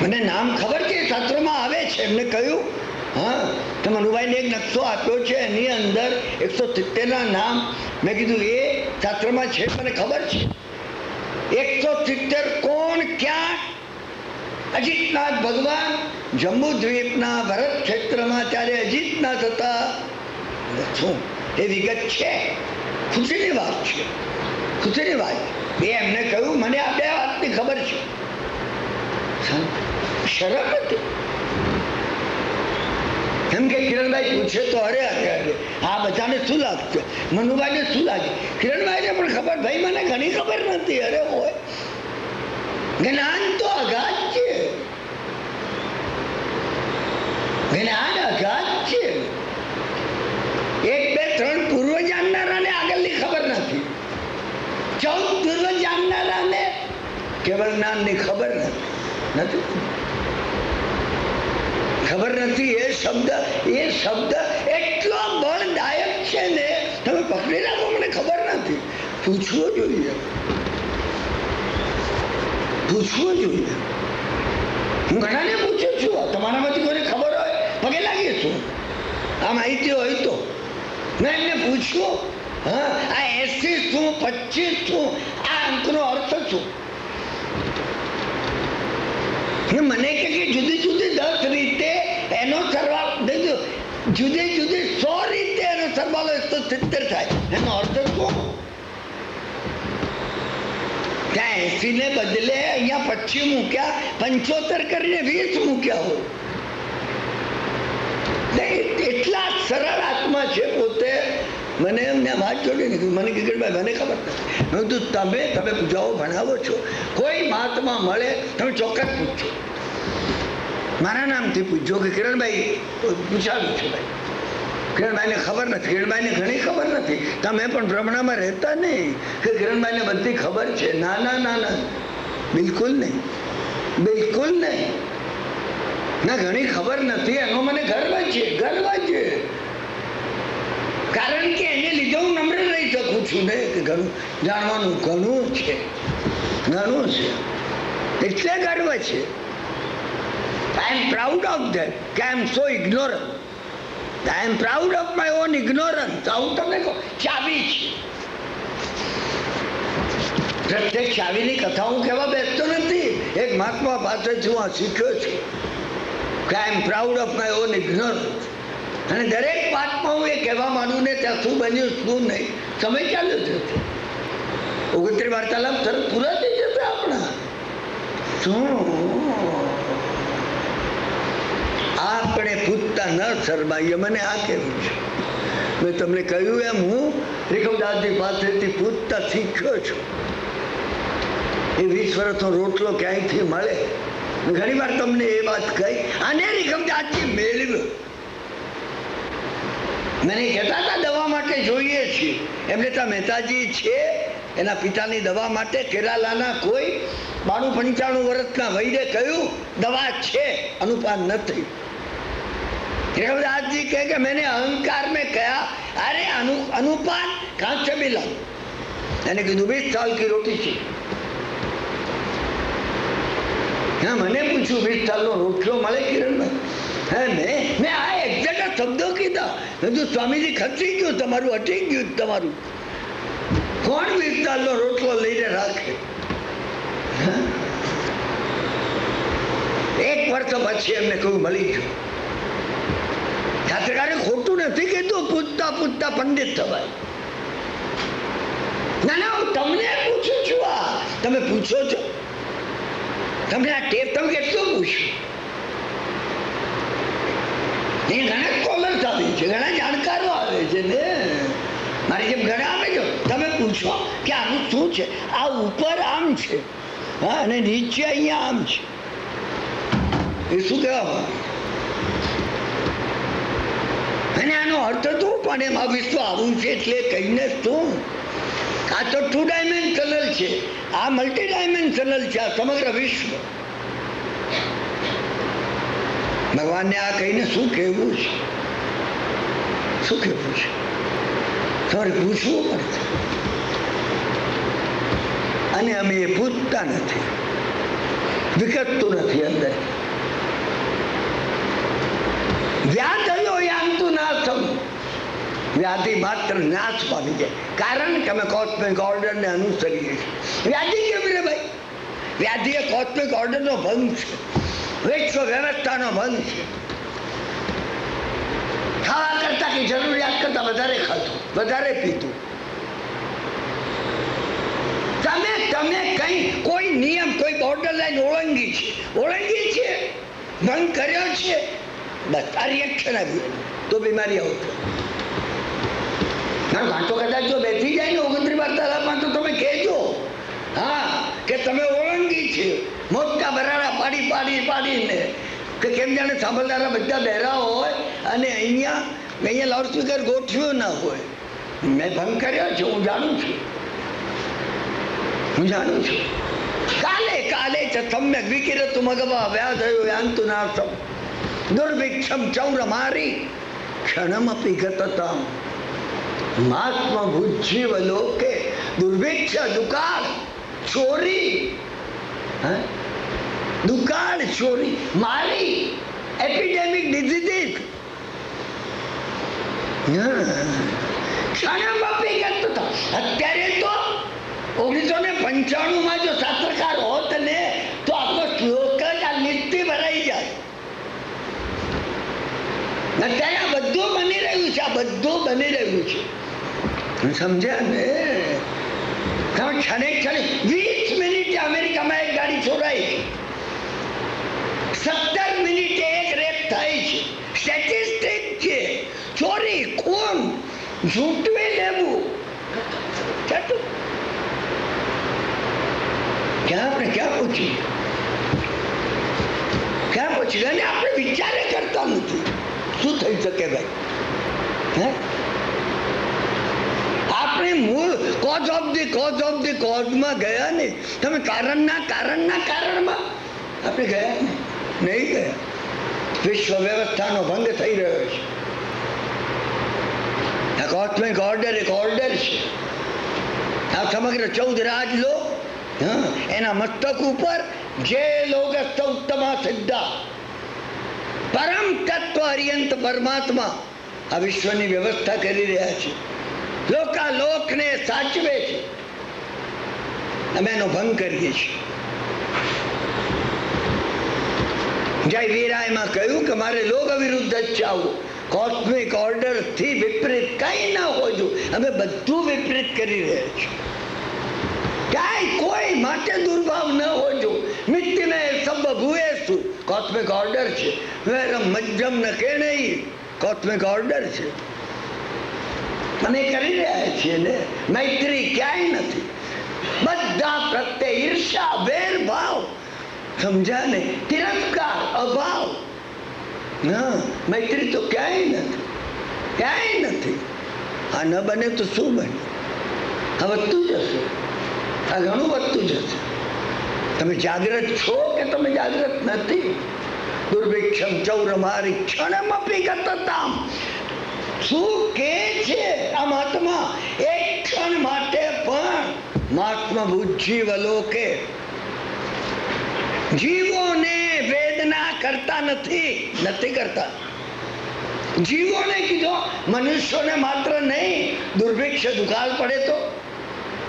મને નામ ખબર છે, શાસ્ત્રોમાં આવે છે. એમને કહ્યું હા તો મનુભાઈને એક નકશો આપ્યો છે, એની અંદર 170 નામ. મેં કીધું એ શાસ્ત્રમાં છે, મને ખબર છે. 170 કોણ, ક્યાં? અજીતનાથ ભગવાન જમ્મુ દ્વીપના ભરત ક્ષેત્રમાં ત્યારે અજીતનાથ હતા. શું એ વિગત છે? ખુશીની વાત છે, ખુશીની વાત. એ એમને કહ્યું મને આ 2 વાતની ખબર છે. શરમ હતી. એમ કે કિરણભાઈ પૂછે તો અરે અરે આ બધાને શું લાગશે, મનુભાઈને શું લાગે? કિરણભાઈને પણ ખબર, ભાઈ મને ઘણી ખબર નથી. અરે હોય જ્ઞાન તો અગાધ છે, જ્ઞાન અગાધ છે. 1 2 3 પૂર્વ જાણનારાને આગળની ખબર નથી. 14 પૂર્વ જાણનારાને કેવળ જ્ઞાનની ખબર નથી. ખબર નથી. એ શબ્દ એટલો બળદાયક છે ને, તમે પકડી રાખો. મને ખબર નથી. પૂછવું જોઈએ, પૂછવું જોઈએ. હું ઘણાને પૂછું છું. તમારામાંથી કોઈને ખબર હોય પગે લાગીએ છું. આ માહિતી હોય તો મેં એમને પૂછ્યું હા આ 80 શું 25 શું, આ અંકનો અર્થ શું? મને કે જુદી જુદી 10 રીતે એનો સરવાળો, જુદી જુદી 100 રીતે એનો સરવાળો 170 થાય. એનો અર્થ શું? ત્યાં 80 ને બદલે અહીંયા 25 મૂક્યા, 75 કરીને 20 મૂક્યા હોય. એટલા સરળ આત્મા છે પોતે. મને એમને વાત જોડી નથી. મને કિરણભાઈ મને ખબર નથી. હું તો તમે પૂજાઓ ભણાવો છો, કોઈ મહાત્મા મળે તમે ચોક્કસ પૂછજો. મારા નામથી પૂછજો કે કિરણભાઈ પૂછાવ્યું છે. ભાઈ કિરણભાઈને ખબર નથી, કિરણભાઈને ઘણી ખબર નથી. તમે પણ ભ્રમણામાં રહેતા નહીં કે કિરણભાઈને બધી ખબર છે. ના ના ના ના, બિલકુલ નહીં, બિલકુલ નહીં. ના ઘણી ખબર નથી એનો મને ગર્વ છે, ગર્વ છે. કારણ કે એને લીધે હું નમ્ર રહી શકું છું ને કે ઘણું જાણવાનું ઘણું છે, ઘણું છે. એટલે ગર્વ છે. I am proud of that. I am so ignorant. I am proud of my own ignorance. આવું તમને કહું. ચાવી છે. પ્રત્યેક ચાવીની કથા હું કહેવા બેસતો નથી. એક મહાત્મા પાસેથી હું શીખ્યો છું કે I am proud of my own ignorance. અને દરેક વાતમાં હું એ કહેવા માંડું ને ત્યાં શું બન્યું શું નહીં સમય ચાલ્યો જશે. 29 વાર્તાલાપ તરત પૂરા થઈ જશે આપણા. શું આપણે પૂછતા ન શરમાઈએ. મને આ કહેવું છે. મેં તમને કહ્યું એમ હું રેખમદાસજી પાસેથી પૂછતા શીખ્યો છું. એ 20 વર્ષનો રોટલો ક્યાંયથી મળે? ઘણી વાર તમને એ વાત કહી. આને રેખમદાસજી મેળવ્યો. મને કહેતા હતા દવા માટે જોઈએ છીએ. એમને ત્યાં મહેતાજી છે, એના પિતાની દવા માટે કેરાલાના કોઈ 92-95 વર્ષના વૈદ્ય કહ્યું દવા છે, અનુપાન નથી. રેખમદાસજી કહે કે मैंने अहंकार में कहा अरे अनुपान कहाँ से मिला? मैंने कીધું 20 साल की रोटी थी. હા મને પૂછ્યું 20 સાલનો રોટલો મળે કિરણભાઈ? હા મેં આ એક્ઝેક્ટ શબ્દો કીધા. બધું સ્વામીજી ખસી ગયું, તમારું અટકી ગયું. તમારું કોણ 20 સાલનો રોટલો લઈને રાખે? 1 વર્ષ પછી એમને કહ્યું મળી ગયું. શાસ્ત્રકારે ખોટું નથી કીધું. પૂછતા પૂછતા પંડિત થવાય. ના ના હું તમને પૂછું છું. આ તમે પૂછો છો, તમને આ ટેપ તમે કેટલું પૂછ્યું? ઘણા સ્કોલર્સ આવે છે, ઘણા જાણકારો આવે છે ને મારી જેમ ઘણા આવે છે. તમે પૂછો કે આનું શું છે? આ ઉપર આમ છે હા અને નીચે અહીંયા આમ છે. એ શું કહેવામાં? અને આનો અર્થ તો પણ એમ આ વિશ્વ આવું છે એટલે કહીને શું? આ તો 2 ડાયમેન્શનલ છે, આ મલ્ટી ડાયમેન્શનલ છે, આ સમગ્ર વિશ્વ. ભગવાનને આ કહીને શું કહેવું છે? શું કહેવું છે? તમારે પૂછવું પડશે. અને અમે એ પૂછતા નથી, વિકસતું નથી અંદર. વ્યાધયો યાંતુ નાશમ, વ્યાધિ માત્ર નાશ પામી જાય, કારણ કે અમે કોસ્મિક ઓર્ડરને અનુસરીએ છીએ. વ્યાધિ કેવી રે ભાઈ? વ્યાધિ એ કોસ્મિક ઓર્ડરનો ભંગ છે, વિશ્વ વ્યવસ્થાનો ભંગ છે. ખાવા કરતા કે જરૂરિયાત કરતા વધારે ખાતું, વધારે પીતું. તમે કઈ કોઈ નિયમ, કોઈ બોર્ડર લાઈન ઓળંગી છે, ભંગ કર્યો છે, બસ આ રિએક્શન આવ્યું તો બીમારી આવતો. ઘાટો કદાચ જો બેસી જાય ને 29 વાર્તાલાપમાં તો તમે કહેજો હા કે તમે ઓળંગી છે. મોટા બરાડા પાડીને કે કેમ જાણે સાંભળનારા બધા બહેરા હોય અને અહીંયા લાઉડસ્પીકર ગોઠવ્યું ના હોય. મેં ભંગ કર્યો છે, હું જાણું છું. કાલે સમ્યક વિકિરતુ મગવા વ્યાધયો યાંતુ નાશમ દુર્ભિક્ષમ ચૌરમારી ક્ષણમપી ગતતામ મહાત્મ ભુજીવ લોકે દુર્ભિક્ષ દુકાળ ચોરી મારી એપિડેમિક ડિઝીઝ ક્ષણમપી ગતતા. અત્યારે તો 1995 જો શાસ્ત્રકાર હોત ને તો આખો શ્લોક જ આ લીટી ભરાઈ જાય. અત્યારે આ બધું બની રહ્યું છે. સમજ્યા ને? ક્ષણે 20 મિનિટે અમેરિકામાં એક ગાડી ચોરાઈ છે, 17 મિનિટે એક રેપ થાય છે. સ્ટેટિસ્ટિક છે. ચોરી, ખૂન, ઝૂંટવી લેવું, ક્યાં પહોંચી અને આપણે વિચારે કરતા નથી. શું થઈ શકે ભાઈ? આપણે મૂળ કોઝ ઓફ ધી કોઝમાં ગયા ને. તમે કારણમાં આપણે ગયા નહીં ગયા. વિશ્વ વ્યવસ્થાનો ભંગ થઈ રહ્યો છે. આ કોસ્મિક ઓર્ડર એક ઓર્ડર છે. આ સમગ્ર 14 રાજલોક, એના મસ્તક ઉપર જે લોગસ્થ ઉત્તમા સિદ્ધા પરમ તત્વ અરિયંત પરમાત્મા આ વિશ્વની વ્યવસ્થા કરી રહ્યા છે. લોકાલોકને સાચવે છે. અમે એનો ભંગ કરીએ છીએ. જય વીરાયમાં કહ્યું કે મારે લોક વિરુદ્ધ જ ચાવવું. કોસ્મિક ઓર્ડર થી વિપરીત કઈ ના હોય. અમે બધું વિપરીત કરી રહ્યા છીએ. કોઈ માટે દુર્ભાવ ન હોજો. મિત્તિને સબ ભૂએસુ કોસ્મિક ઓર્ડર છે. વેરમ મજ્જમ ન કે નહીં કોસ્મિક ઓર્ડર છે. અને કરી રહ્યા છીએ ને. મૈત્રી ક્યાંય નથી. બધા પ્રત્યે ઈર્ષા, વેરભાવ, સમજ્યા ને? તિરસ્કાર, અભાવ. મૈત્રી તો ક્યાંય નથી. આ ન બને તો શું બને? આ વધતું જશે. આ ઘણું વધતું જશે. તમે જાગ્રત છો કે તમે જાગ્રત નથી? દુર્ભિક્ષમ ચૌરમારી ક્ષણમપી ગતતામ. શું કે છે આ મહાત્મા? એક ક્ષણ માટે પણ મહાત્મા ભુજીવ લોકે જીવોને વેદના કરતા નથી કરતા. જીવોને કીધો, મનુષ્યોને માત્ર નહીં. દુર્ભિક્ષ દુકાળ પડે તો,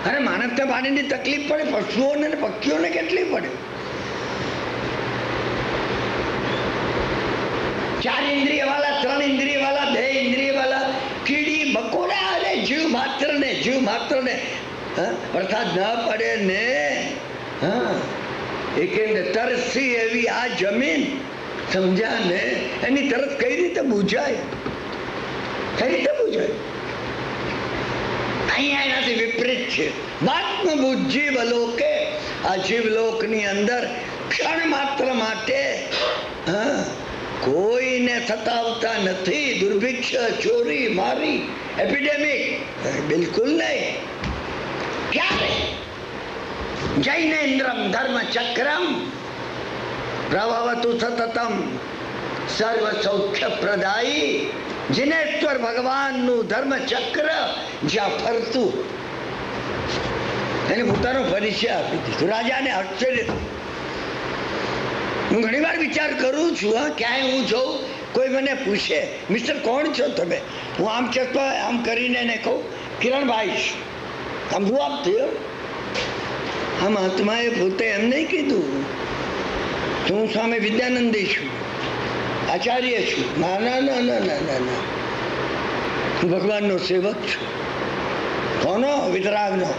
અરે માણસને પાણીની તકલીફ પડે, પશુઓને પક્ષીઓને કેટલી પડે. 4 ઇન્દ્રિય વાળા, 3 ઇન્દ્રિય વાળા, 2 ઇન્દ્રિય વાળા, કીડી મકોડા, અરે જીવ માત્ર ને વરસાદ ન પડે ને એકેન્દ્ર તરસી એવી આ જમીન, સમજ્યા ને? એની તરસ કઈ રીતે બુજાય? અહીંયા એનાથી વિપરીત છે. મહાત્મ બુદ્ધિ લોકે આ જીવલોકની અંદર ક્ષણ માત્ર માટે કોઈને સતાવતા નથી. દુર્ભિક્ષ, ચોરી, મારી, એપિડેમિક બિલકુલ નહીં. ક્યારે? જૈનેન્દ્રમ ધર્મ ચક્રમ પ્રભવતુ સતતમ સર્વ સૌખ્ય પ્રદાયી. જિનેશ્વર ભગવાનનું ધર્મ ચક્ર જ્યાં ફરતું, એને પોતાનો પરિચય આપી દીધો. રાજાને આશ્ચર્ય. હું ઘણી વાર વિચાર કરું છું, હા, ક્યાંય હું જઉં, કોઈ મને પૂછે, મિસ્ટર કોણ છો તમે? હું આમ ચકવા આમ કરીને એને કહું, કિરણભાઈ. આમ જવાબ થયો. આ મહાત્માએ પોતે એમ નહીં કીધું હું સ્વામી વિદ્યાનંદી છું, આચાર્ય છું. ના ના ના ના ના ના ના, હું ભગવાનનો સેવક છું. કોનો? વિતરાગનો.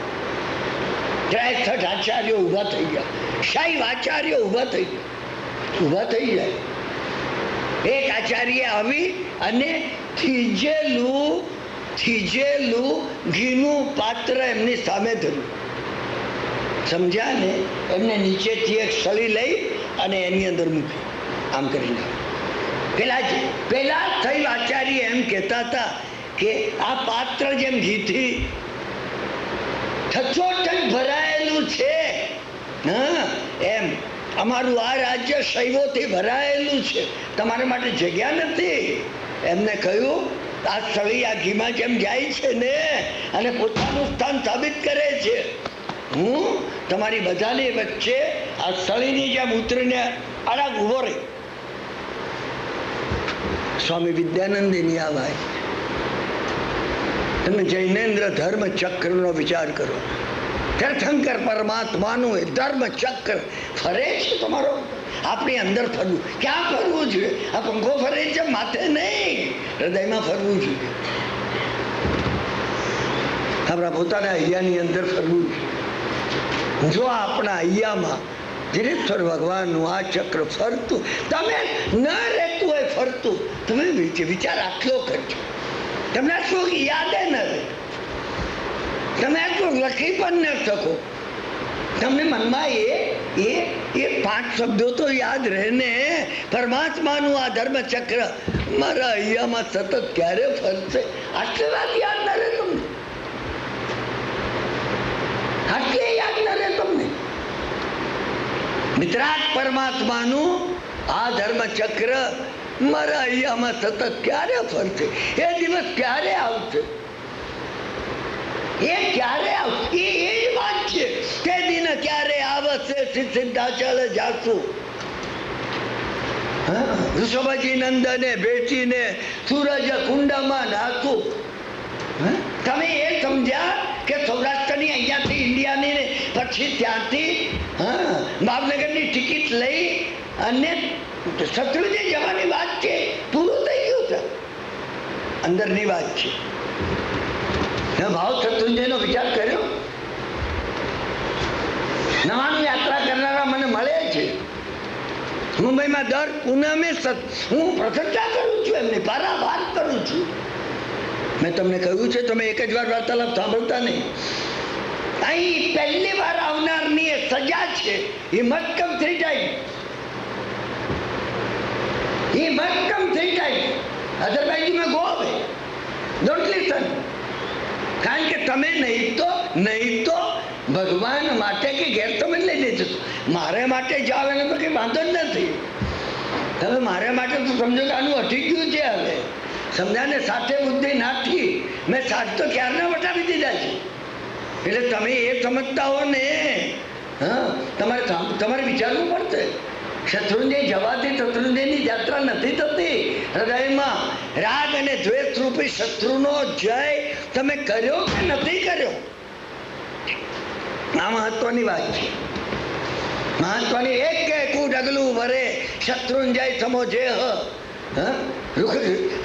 63 આચાર્યો ઊભા થઈ ગયા, શૈવ આચાર્યો ઊભા થઈ ગયા. ઊભા થઈ જાય. એક આચાર્ય આવી અને થીજેલું ઘીનું પાત્ર એમની સામે ધર્યું. સમજ્યા ને? એમને નીચેથી એક સળી લઈ અને એની અંદર મૂકી, આમ કરીને. પેલા થઈ આચાર્ય એમ કહેતા હતા કે આ પાત્ર જેમ ઘીથી છચોટક ભરાયેલું છે, હા, એમ અમારું આ રાજ્ય શૈવોથી ભરાયેલું છે, તમારા માટે જગ્યા નથી. એમને કહ્યું આ સળી આ ઘીમાં જેમ જાય છે ને અને પોતાનું સ્થાન સાબિત કરે છે, હું તમારી બધાની વચ્ચે આ સળીની જેમ ઉતરીને અડગ ઉભો રહી. સ્વામી વિદ્યાનંદની આ વાત. તમે જૈનેન્દ્ર ધર્મ ચક્રનો વિચાર કરો. તીર્થંકર પરમાત્માનું એ ધર્મ ચક્ર ફરે છે તમારો. આપણી અંદર ફરવું. ક્યાં ફરવું જોઈએ? આ પંખો ફરે છે માથે નહીં, હૃદયમાં ફરવું જોઈએ. આપણા પોતાના હૈયાની અંદર ફરવું જોઈએ. જો આપણા હૈયામાં ધીરેશ્વર ભગવાનનું આ ચક્ર ફરતું, તમે ન રહેતું હોય ફરતું, તમે વિચાર આટલો કરજો. તમને શું યાદ ન રહે, તમે આટલું લખી પણ ન શકો. તમને મનમાં એ 5 શબ્દો તો યાદ રહે ને, પરમાત્માનું આ ધર્મ ચક્ર મારા હૈયામાં સતત ક્યારે ફરશે. આટલી વાત યાદ ન રહે તમને, આટલી યાદ ન રહે તમને. વિતરાગ પરમાત્માનું આ ધર્મ ચક્ર મારા હૈયામાં સતત ક્યારે ફરશે? એ દિવસ ક્યારે આવશે? એ ક્યારે આવશે? એ જ વાત છે. તે દિન ક્યારે આવશે? સિદ્ધાચલ જાસુ. ઋષભજી નંદને બેસીને સૂરજ કુંડમાં નાખું. તમે એ સમજ્યા કે સૌરાષ્ટ્રની અહીંયાથી ઇન્ડિયાની ને પછી ત્યાંથી ભાવનગરની ટિકિટ લઈ અને શત્રુંજય જવાની વાત છે, પૂરું થઈ ગયું છે. અંદરની વાત છે. ભાવ શત્રુંજયનો વિચાર કર્યો. નવાનું યાત્રા કરનારા મને મળે છે મુંબઈમાં. દર પૂનમે હું પ્રશંસા કરું છું, એમની પારાવાર કરું છું. મેં તમને કહ્યું છે, તમે એક જ વાર વાર્તાલાપ સાંભળતા નહીં. અહીં પહેલી વાર આવનારની એ સજા છે. એ મસ્ટ કમ 3 times. એ must come 3 times. Otherwise you may go away. Don't listen. કારણ કે તમે નહીં તો ભગવાન માટે કે ગેરસમજ લઈ લેજો. મારે માટે જાવ એને તો કંઈ વાંધો જ નથી. હવે મારે માટે તો સમજો કે આનું અટી ગયું છે. હવે સમજાને સાથે બુદ્ધિ નાખી મેં સાત તો ક્યારના વટાવી દીધા છે. એટલે તમે એ સમજતા હો ને, હા, તમારે વિચારવું પડશે. શત્રુંજય જવાથી શત્રુંજયની યાત્રા નથી થતી. હૃદયમાં રાગ અને દ્વેષ રૂપી શત્રુનો જય તમે કર્યો કે નથી કર્યો, આ મહત્વની વાત છે. મહત્વની. એક એકું ડગલું ભરે શત્રુંજય સમો જે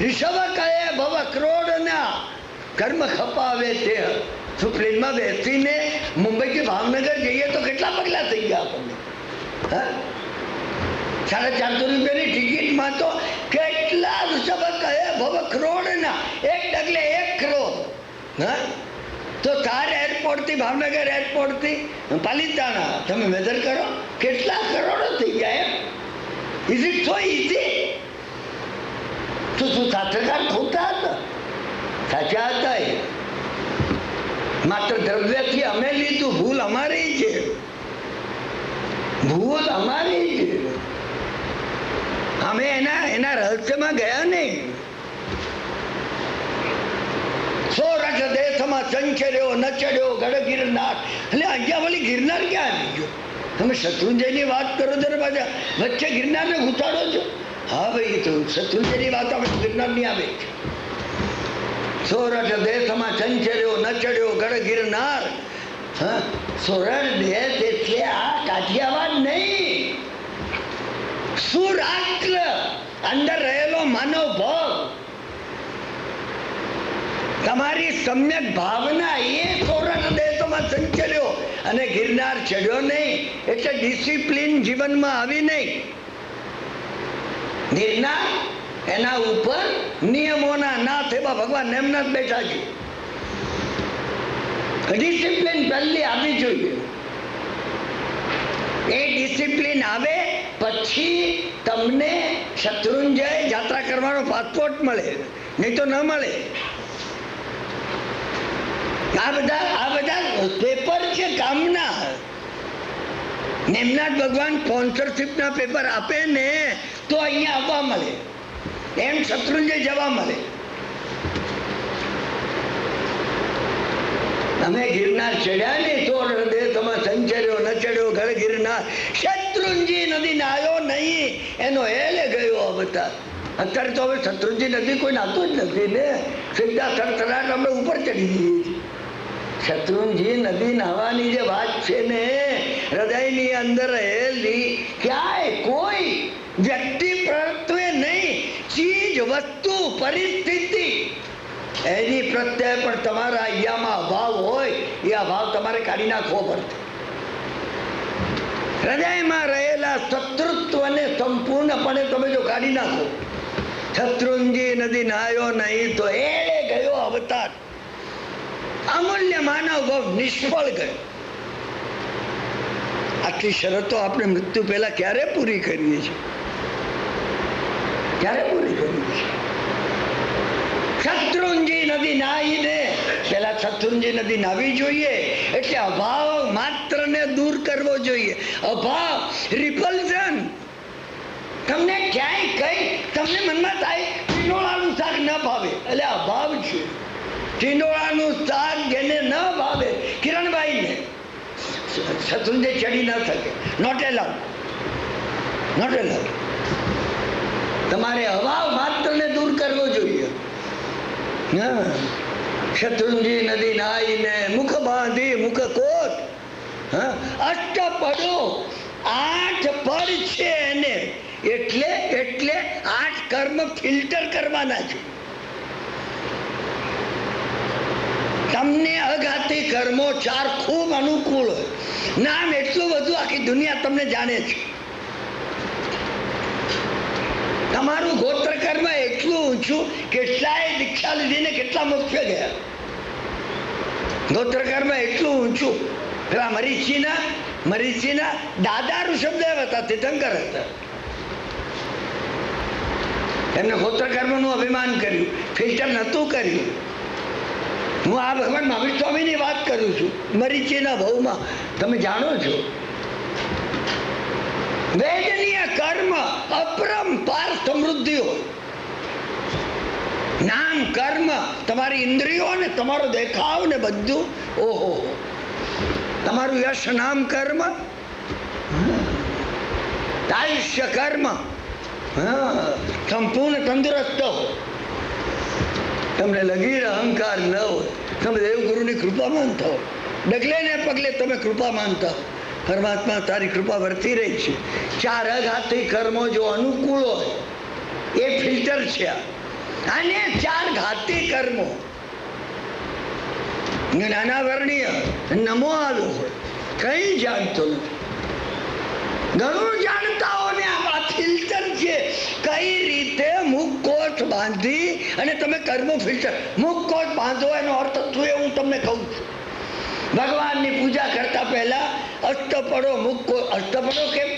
ઋષભ કહે ભવ ક્રોડ ના કર્મ ખપાવે તે. પ્લેનમાં બેસીને મુંબઈથી ભાવનગર જઈએ તો કેટલા પગલા થઈ ગયા આપણને? 450 રૂપિયાની ટિકિટમાં તો કેટલા ઋષભ કહે ભવ ક્રોડ ના, એક ડગલે 1 કરોડ. હા, તો તાર એરપોર્ટથી ભાવનગર એરપોર્ટથી પાલિતાણા તમે મેજર કરો કેટલા કરોડો થઈ જાય. Is it so easy? તો શું શાસ્ત્રકાર ખોટા હતા? સાચા હતા એ. માત્ર દ્રવ્યથી અમે લીધું, ભૂલ અમારી છે, ભૂલ અમારી છે. અમે એના રહસ્યમાં ગયા નહીં. સોરઠ દેશમાં સંચર્યો ન ચડ્યો ગઢ ગિરનાર. એટલે અહીંયા વળી ગિરનાર ક્યાં આવી ગયો? તમે શત્રુંજયની વાત કરો છો ને પાછા વચ્ચે ગિરનારને ઘૂંટાડો છો. હા ભાઈ, તો શત્રુંજયની વાત આપણે ગિરનારની આવે છે. સોરઠ દેશમાં સંચર્યો ન ચડ્યો ગઢ ગિરનાર. હા, સોરઠ દેશ એટલે આ કાઠિયાવાડ નહીં, સુરાષ્ટ્ર અંદર રહેલો માનવ ભાવ, તમારી સમ્યક ભાવના એ સોરઠ દેશમાં સંચર્યો અને ગિરનાર ચડ્યો નહીં. એટલે ડિસિપ્લિન જીવનમાં આવી નહીં. ગિરનાર એના ઉપર નિયમોના નાથ એવા ભગવાન એમના જ બેઠા છે. ડિસિપ્લિન પહેલી આવી જોઈએ. એ ડિસિપ્લિન આવે પછી તમને શત્રુંજય યાત્રા કરવાનો પાસપોર્ટ મળે, નહીં તો ન મળે. આ બધા પેપર છે કામના. એમના જ ભગવાન સ્પોન્સરશિપ ના પેપર આપે ને તો અહીંયા આવવા મળે, એમ શત્રુંજય જવા મળે. અમે ગિરનાર ચડ્યા ને તો દેશમાં સંચર્યો ન ચડ્યો ગઢ ગિરનાર. શત્રુંજય નદી નાયો નહીં, એનો હેલે ગયો અવતાર. અત્યારે તો હવે શત્રુંજય નદી કોઈ નાતું જ નથી ને, સીધા થરથરાટ આપણે ઉપર ચડી જઈએ છીએ. શત્રુંજય નદી નાહવાની જે વાત છે ને, હૃદયની અંદર રહેલી, ક્યાંય કોઈ વ્યક્તિ પ્રત્યે નહીં, ચીજ વસ્તુ પરિસ્થિતિ એની પ્રત્યે પણ તમારા અહીંયામાં અભાવ હોય, એ અભાવ તમારે કાઢી નાખવો પડશે. હૃદયમાં રહેલા શત્રુત્વને સંપૂર્ણપણે તમે જો કાઢી નાખો. શત્રુંજય નદી નાયો નહીં તો એળે ગયો અવતાર. અમૂલ્ય માનવ ભાવ નિષ્ફળ ગયો. આટલી શરતો આપણે મૃત્યુ પહેલા ક્યારે પૂરી કરીએ છીએ? ક્યારે પૂરી કરીએ છીએ? શત્રુંજય નદી નાહીને પેલા શત્રુંજય નદી નાવી જોઈએ. એટલે અભાવ માત્ર ને દૂર કરવો જોઈએ. અભાવ, રિપલ્ઝન. તમને ક્યાંય કઈ તમને મનમાં થાય ટીંડોળાનું શાક ન ભાવે, એટલે અભાવ છે. ટીંડોળાનું શાક જેને ન ભાવે, કિરણભાઈને શત્રુંજય ચડી ન શકે. Not allowed, not allowed. તમારે અભાવ માત્ર ને દૂર કરવો જોઈએ. શત્રુંજય નદી નાઈને મુખ બાંધી મુખ કોટ. અષ્ટપદો 8 પદ છે એને, એટલે 8 કર્મ ફિલ્ટર કરવાના છે. તમને અઘાતી કર્મો 4 ખૂબ અનુકૂળ હોય. નામ એટલું બધું આખી દુનિયા તમને જાણે છે. તમારું ગોત્ર કર્મ એટલું ઊંચું, કેટલાય દીક્ષા લીધીને કેટલા મોક્ષે ગયા. ગોત્ર કર્મ એટલું ઊંચું. પેલા મરીચીના દાદા ઋષભદેવ હતા, તીર્થંકર હતા. એમને ગોત્ર કર્મનું અભિમાન કર્યું, ફિલ્ટર નહોતું કર્યું. હું આ ભગવાન મહાવીર સ્વામીની વાત કરું છું. મરીચીના ભાવમાં તમે જાણો છો, વેદનીય કર્મ અપરંપાર સમૃદ્ધિ હોય. નામ કર્મ, તમારી ઇન્દ્રિયો ને તમારો દેખાવ ને બધું, ઓહો, તમારું યશ નામ કર્મ, આયુષ્ય કર્મ, સંપૂર્ણ તંદુરસ્ત હોય. તમને લગીર અહંકાર ન હોય, તમે દેવગુરુની કૃપા માનતા હો, ડગલે ને પગલે તમે કૃપા માનતા હો. પરમાત્મા તારી કૃપા વર્તી રહી છે. 4 અઘાતી કર્મો જો અનુકૂળ હોય એ ફિલ્ટર છે. અને 4 ઘાતી કર્મો નાના વર્ણીય નમો આવ્યો હોય, કઈ જાણતો નથી. ઘણું જાણતા હો ને આ ફિલ્ટર છે. કઈ રીતે મુખ કોટ બાંધી અને તમે કર્મો ફિલ્ટર. મુખ કોટ બાંધો એનો અર્થ શું એ હું તમને કહું છું. ભગવાનની પૂજા કરતા પહેલા અષ્ટપદો મુખ. અષ્ટપદો કેમ?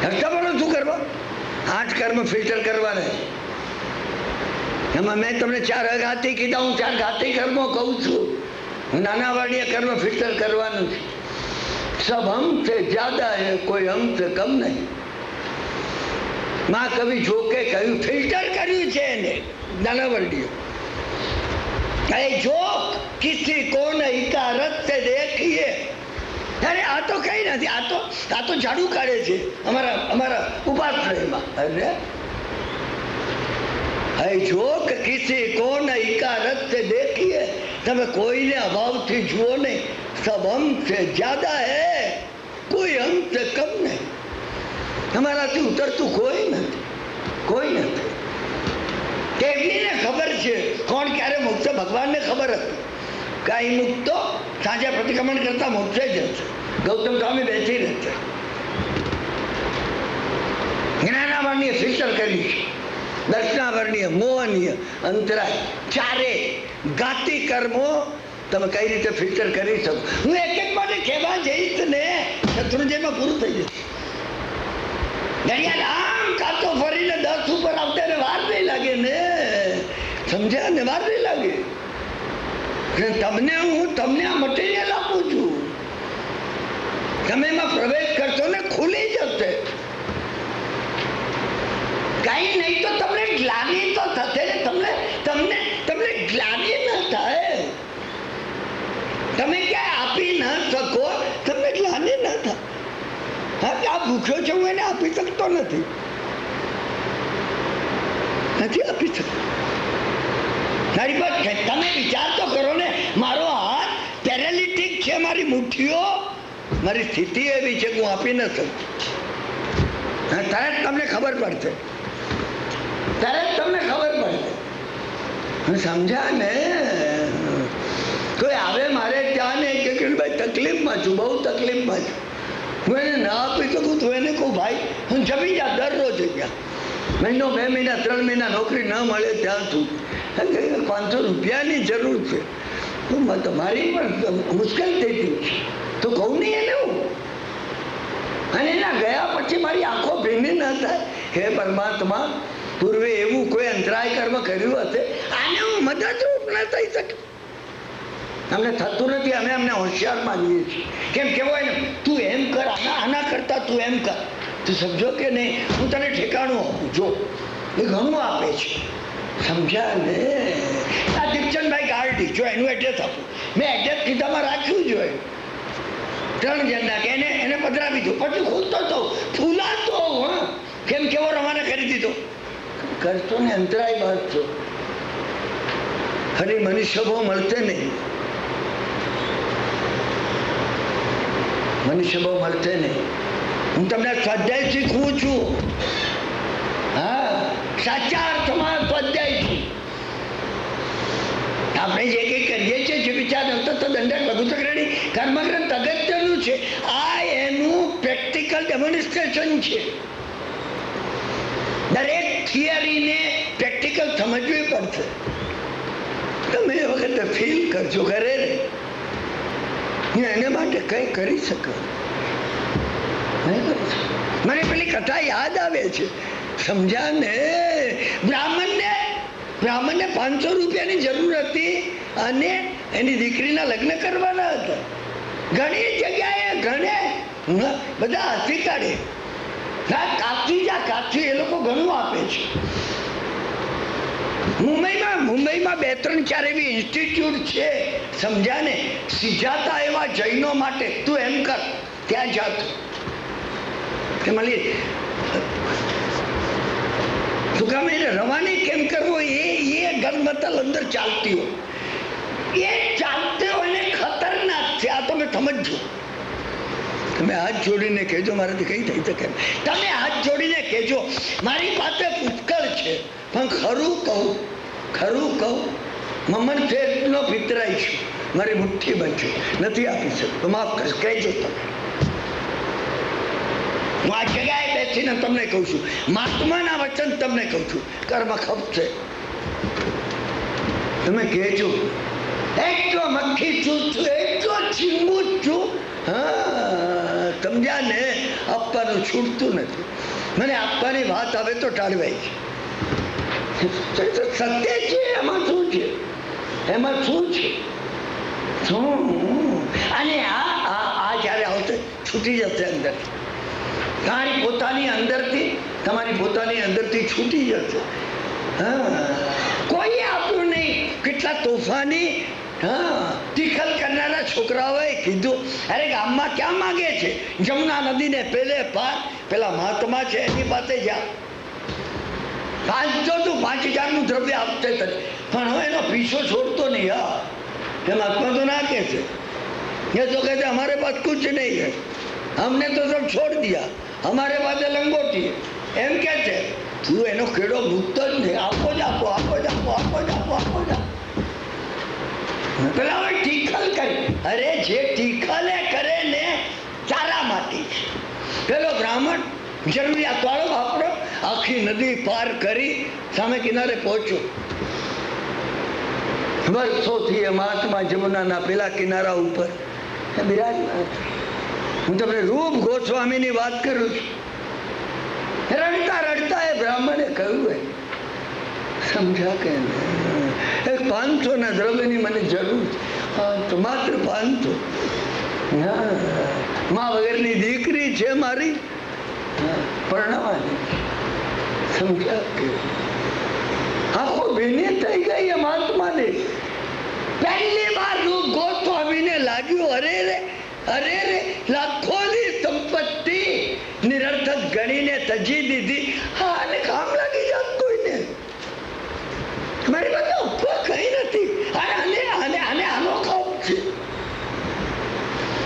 અષ્ટપદો શું કરવા? 8 કર્મ ફિલ્ટર કરવાના. એમાં મેં તમને 4 અઘાતી કીધા, હું 4 ઘાતી કર્મો કહું છું. નાના વાડિયા કર્મ ફિલ્ટર કરવાનું છે. સબ હમસે જ્યાદા હે, કોઈ હમસે કમ નહીં. માં કવિ જોકે કહ્યું, ફિલ્ટર કર્યું છે એને નાના વર્ડીઓ. જો કિસી કો ઇકારત સે દેખીએ. અરે આ તો કઈ નથી, આ તો ઝાડુ કાઢે છે અમારા ઉપાશ્રયમાં. અરે જો કિસી કો ઇકારત સે દેખીએ, તમે કોઈને અભાવથી જુઓ નહીં. સબ હમસે જ્યાદા હે, કોઈ હમસે કમ નહીં. તમારાથી ઉતરતું કોઈ નથી, કોઈ નથી. કેવલીને ખબર છે કોણ ક્યારે મુક્ત, ભગવાનને ખબર હતી. કઈ મુક્તો સાંજે પ્રતિક્રમણ કરતા મોક્ષે જ હશે. ગૌતમ સ્વામી બેસી રહેશે. જ્ઞાનાવરણીય ફિલ્ટર કરી છે, દર્શનાવરણીય, મોહનીય, અંતરાય, 4 ઘાતી કર્મો તમે કઈ રીતે ફિલ્ટર કરી શકો. હું એક માટે કહેવા જઈશ ને, શત્રુંજયમાં પૂરું થઈ જશે. ઘડિયાળ આમ કાતો ફરીને 10 ઉપર આવતા ને વાર નહીં લાગે ને, સમજ્યા ને, વાર નહીં લાગે. તમને આ મટીરિયલ આપું છું, તમે એમાં પ્રવેશ કરશો ને ખુલી જશે. કઈ નહીં તો તમને ગ્લાનિ તો થશે ને, તમને ગ્લાનિ ન થાય. તમે ક્યાંય આપી ન શકો, તમને ગ્લાનિ ન થાય. હા, આ ભૂખ્યો છે, હું એને આપી શકતો નથી આપી શકતો. મારી પાસે તમે વિચાર તો કરો ને, મારો હાથ પેરાલિટિક છે, મારી મુઠ્ઠીઓ, મારી સ્થિતિ એવી છે કે હું આપી ન શકું. ત્યારે તમને ખબર પડશે, ત્યારે તમને ખબર પડશે. સમજ્યા ને? કોઈ આવે મારે ત્યાં ને કે ભાઈ તકલીફમાં છું, બહુ તકલીફમાં છું, હું એને ના આપી શકું તો એને કહું ભાઈ હું જમી જા દરરોજ ગયા. મહિનો, 2 મહિના, 3 મહિના નોકરી ન મળે ત્યાં સુધી 500 રૂપિયાની જરૂર છે, તો મારી પણ મુશ્કેલ થઈ ગઈ છે, તો કહું નહીં એને હું. અને એના ગયા પછી મારી આંખો ભીની ન થાય. હે પરમાત્મા, પૂર્વે એવું કોઈ અંતરાય કર્મ કર્યું હશે, આને હું મદદરૂપ ન થઈ શકે. અમને થતું નથી, અમે અમને હોશિયાર માનીએ છીએ. કેમ કહેવાય ને, તું એમ કર, આના કરતા તું એમ કર. તું સમજો કે નહીં, હું તને ઠેકાણું આપું, જો એ ઘણું આપે છે. સમજ્યા ને? આ દીપચંદભાઈ ગાર્ડી, જો એનું એડ્રેસ આપું, મેં એડ્રેસ કીધામાં રાખ્યું જોઈએ. 3 જણના કે એને પધરાવી દો, પછી ખુલતો તો ફૂલાતો. હા, કેમ કેવો રવાના કરી દીધો. કરશો ને અંતરાય બાદ છો. ફરી મનુષ્ય બહુ મળશે નહીં, મનુષ્ય બહુ મળશે નહીં. હું તમને સ્વાધ્યાય શીખવું છું. હા, સાચા અર્થમાં સ્વાધ્યાય છું. આપણે જે કંઈ કરીએ છીએ, જે વિચાર અંતત દંડક લઘુચક્રણી કર્મગ્રંથ અગત્યનું છે. આ એનું પ્રેક્ટિકલ ડેમોન્સ્ટ્રેશન છે. દરેક થિયરીને પ્રેક્ટિકલ સમજવી પડશે. તમે એ વખતે ફીલ કરજો, કરે ને એને માટે કઈ કરી શકો. મને પેલી કથા યાદ આવે છે, સમજ્યા ને? બ્રાહ્મણને 500 રૂપિયાની જરૂર હતી અને એની દીકરીના લગ્ન કરવાના હતા. ઘણી જગ્યાએ બધા હસી કાઢે. કાચી એ લોકો ઘણું આપે છે. મુંબઈમાં 2, 3, 4 એવી ઇન્સ્ટિટ્યૂટ છે, સમજ્યા ને? સિજાતા એવા જૈનો માટે તું એમ કર, ત્યાં જાતો રવાની કેમ કરવો, એ ગણમતલ અંદર ચાલતી હોય, એ ચાલતી હોય ને ખતરનાક છે. આ તમે સમજો. તમે હાથ જોડીને કહેજો, મારાથી કઈ થઈ શકે. તમે હાથ જોડીને કહેજો, મારી પાસે પુષ્કળ છે, પણ ખરું કહું મમન ફેરનો પિતરાઈ છું, મારી મુઠ્ઠી બનશે, નથી આપી શકતો, માફ કરશો, કહેજો તમે. હું આ જગ્યાએ બેસીને તમને કહું છું, મહાત્માના વચન તમને કહું છું, કર્મ ખપશે. તમે કહેજો, એટલો મક્ખી છું, એટલો ચીંબુ છું. હા, સમજ્યા ને? આપવાનું છૂટતું નથી. મને આપવાની વાત આવે તો ટાળવાય છે. સત્ય છે, એમાં શું છે, એમાં શું છે, અને આ જયારે આવશે છૂટી જશે અંદર. તમારી પોતાની અંદરથી છૂટી જશે. કોઈ આપ્યું નહીં. કેટલા તોફાની ટીખલ કરનારા છોકરાઓએ કીધું, અરે ગામમાં ક્યાં માગે છે, જમુના નદીને પેલે પાર પેલા મહાત્મા છે એની પાસે જા, 5,000 નું દ્રવ્ય આપતે તને. પણ હવે એનો પીછો છોડતો નહીં. એ મહાત્મા તો ના કે છે, ये तो कहते हमारे पास कुछ नहीं है, हमने तो सब छोड़ दिया, हमारे पास लंगोटी है. એમ કે છે તું એનો કેડો મૂકતો જ નહીં. આપો જ આપો, આપો જ આપો, આપો જ આપો, આપો જ આપો. પેલા હવે ટીખલ કરી. અરે જે ટીખલે કરે ને તારા માટે છે. પેલો બ્રાહ્મણ જરૂરિયાત વાળો આપણો આખી નદી પાર કરી સામે કિનારે પહોંચ્યો. વર્ષોથી એ મહાત્મા જમુનાના પેલા કિનારા ઉપર બિરાજમાન. હું તમને રૂપ ગોસ્વામીની વાત કરું છું. રડતા રડતા એ બ્રાહ્મણે કહ્યું, સમજા કે 500 ના દ્રવ્યની મને જરૂર છે, માત્ર 500. મા વગરની દીકરી છે મારી, પરણાવાની. સમજ્યા કે આખો ભીની થઈ ગઈ એ મહાત્માને. પહેલી વાર રૂપ ગોસ્વામીને લાગ્યું, અરે રે લાખોની સંપત્તિ નિરર્થક ગણીને તજી દીધી. આને કામ લાગી જાત કોઈને. મારી પાસે ઉપવા કઈ નથી. આનો કામ છે.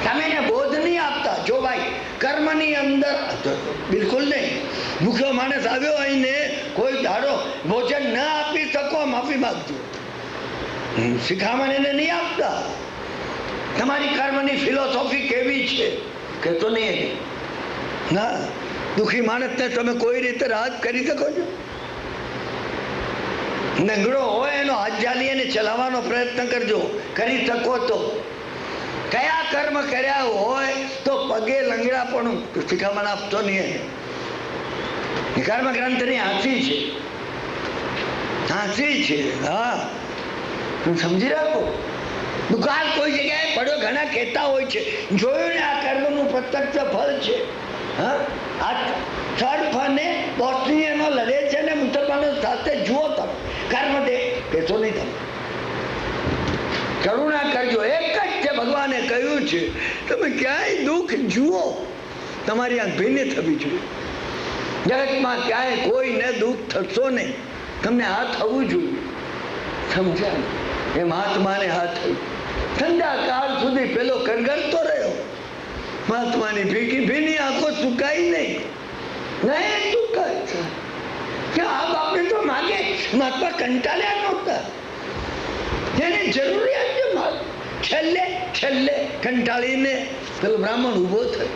તમે એને બોધ નહીં આપતા. જો ભાઈ કર્મની અંદર બિલકુલ નહીં. ભૂખ્યો માણસ આવ્યો અહીંને કોઈ દાડો ભોજન ના આપી શકો, માફી માંગજો. શિખામણ એને નહીં આપતા. તમારી કર્મની ફિલોસોફી કેવી છે કે તો નહીં ના. દુઃખી માણસને તમે કોઈ રીતે રાહત કરી શકો છો? નંગડો હોય એનો હાથ જાલી એને ચલાવવાનો પ્રયત્ન કરજો, કરી શકો તો. કયા કર્મ કર્યા હોય તો પગે લંગડા પણ શિખામણ આપતો નહીં. કર્મ ગ્રંથની હાંસી છે. હા, સમજી રાખો. દુકાળ કોઈ જગ્યાએ પડ્યો, ઘણા કહેતા હોય છે જોયું ને આ કર્મનું પ્રત્યક્ષ ફળ છે. આ થર્ડ ફળને બોસ્નિયનો લડે છે ને મુસલમાનો સાથે જુઓ તમે. કર્મ દે કહેશો નહીં તમે. કરુણા કરજો. એક જ છે ભગવાને કહ્યું છે, તમે ક્યાંય દુઃખ જુઓ તમારી આંખ ભીની થવી જોઈએ. જગતમાં ક્યાંય કોઈને દુઃખ થશો નહીં. તમને આ થવું જોઈએ. સમજ્યા? એ મહાત્માને આ થયું. સંધ્યાકાળ સુધી પેલો કરગરતો રહ્યો. મહાત્માની ભીની આંખો સુકાઈ નહીં સુકાય છે કે આ બાપને તો માગે. મહાત્મા કંટાળ્યા નહોતા. જેને જરૂરિયાત છે છેલ્લે કંટાળીને પેલો બ્રાહ્મણ ઉભો થયો.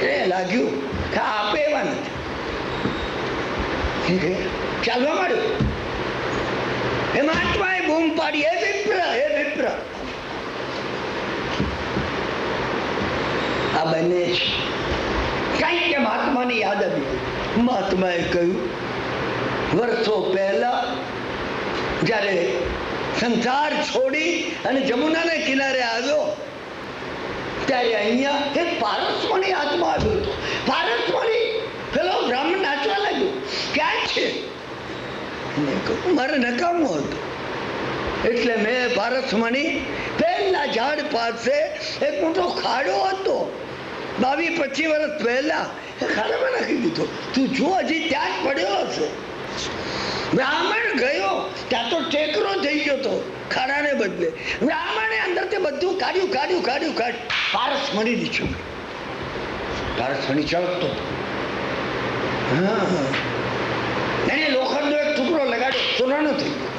એને લાગ્યું કે આપે એવા નથી. ચાલવા માંડ્યો. એ મહાત્માએ બૂમ પાડી, હે વિપ્ર. આ બંને છે. કઈક કે મહાત્માની યાદ આવી. મહાત્માએ કહ્યું, વર્ષો પહેલા જ્યારે સંસાર છોડી અને જમુનાના કિનારે આવ્યો ત્યારે અહીંયા એક પારસમણી આત્મા આવ્યો હતો. પારસમણી પેલો બ્રાહ્મણ નાચવા લાગ્યો. ક્યાં છે? મારે નકામું હતું એટલે મેં પારસમણી પહેલા ઝાડ પાસે એક મોટો ખાડો હતો. 22-25 વર્ષ પહેલા એ ખાડામાં નાખી દીધો. તું જો હજી ત્યાં જ પડ્યો હશે. બ્રાહ્મણ ગયો ત્યાં તો ટેકરો થઈ ગયો હતો ખાડાને બદલે. બ્રાહ્મણે અંદરથી બધું કાઢ્યું. પારસમણી દીધું. પારસમણી ચળકતો. એને લોખંડનો એક ટુકડો લગાડ્યો, સોનાનો થઈ ગયો.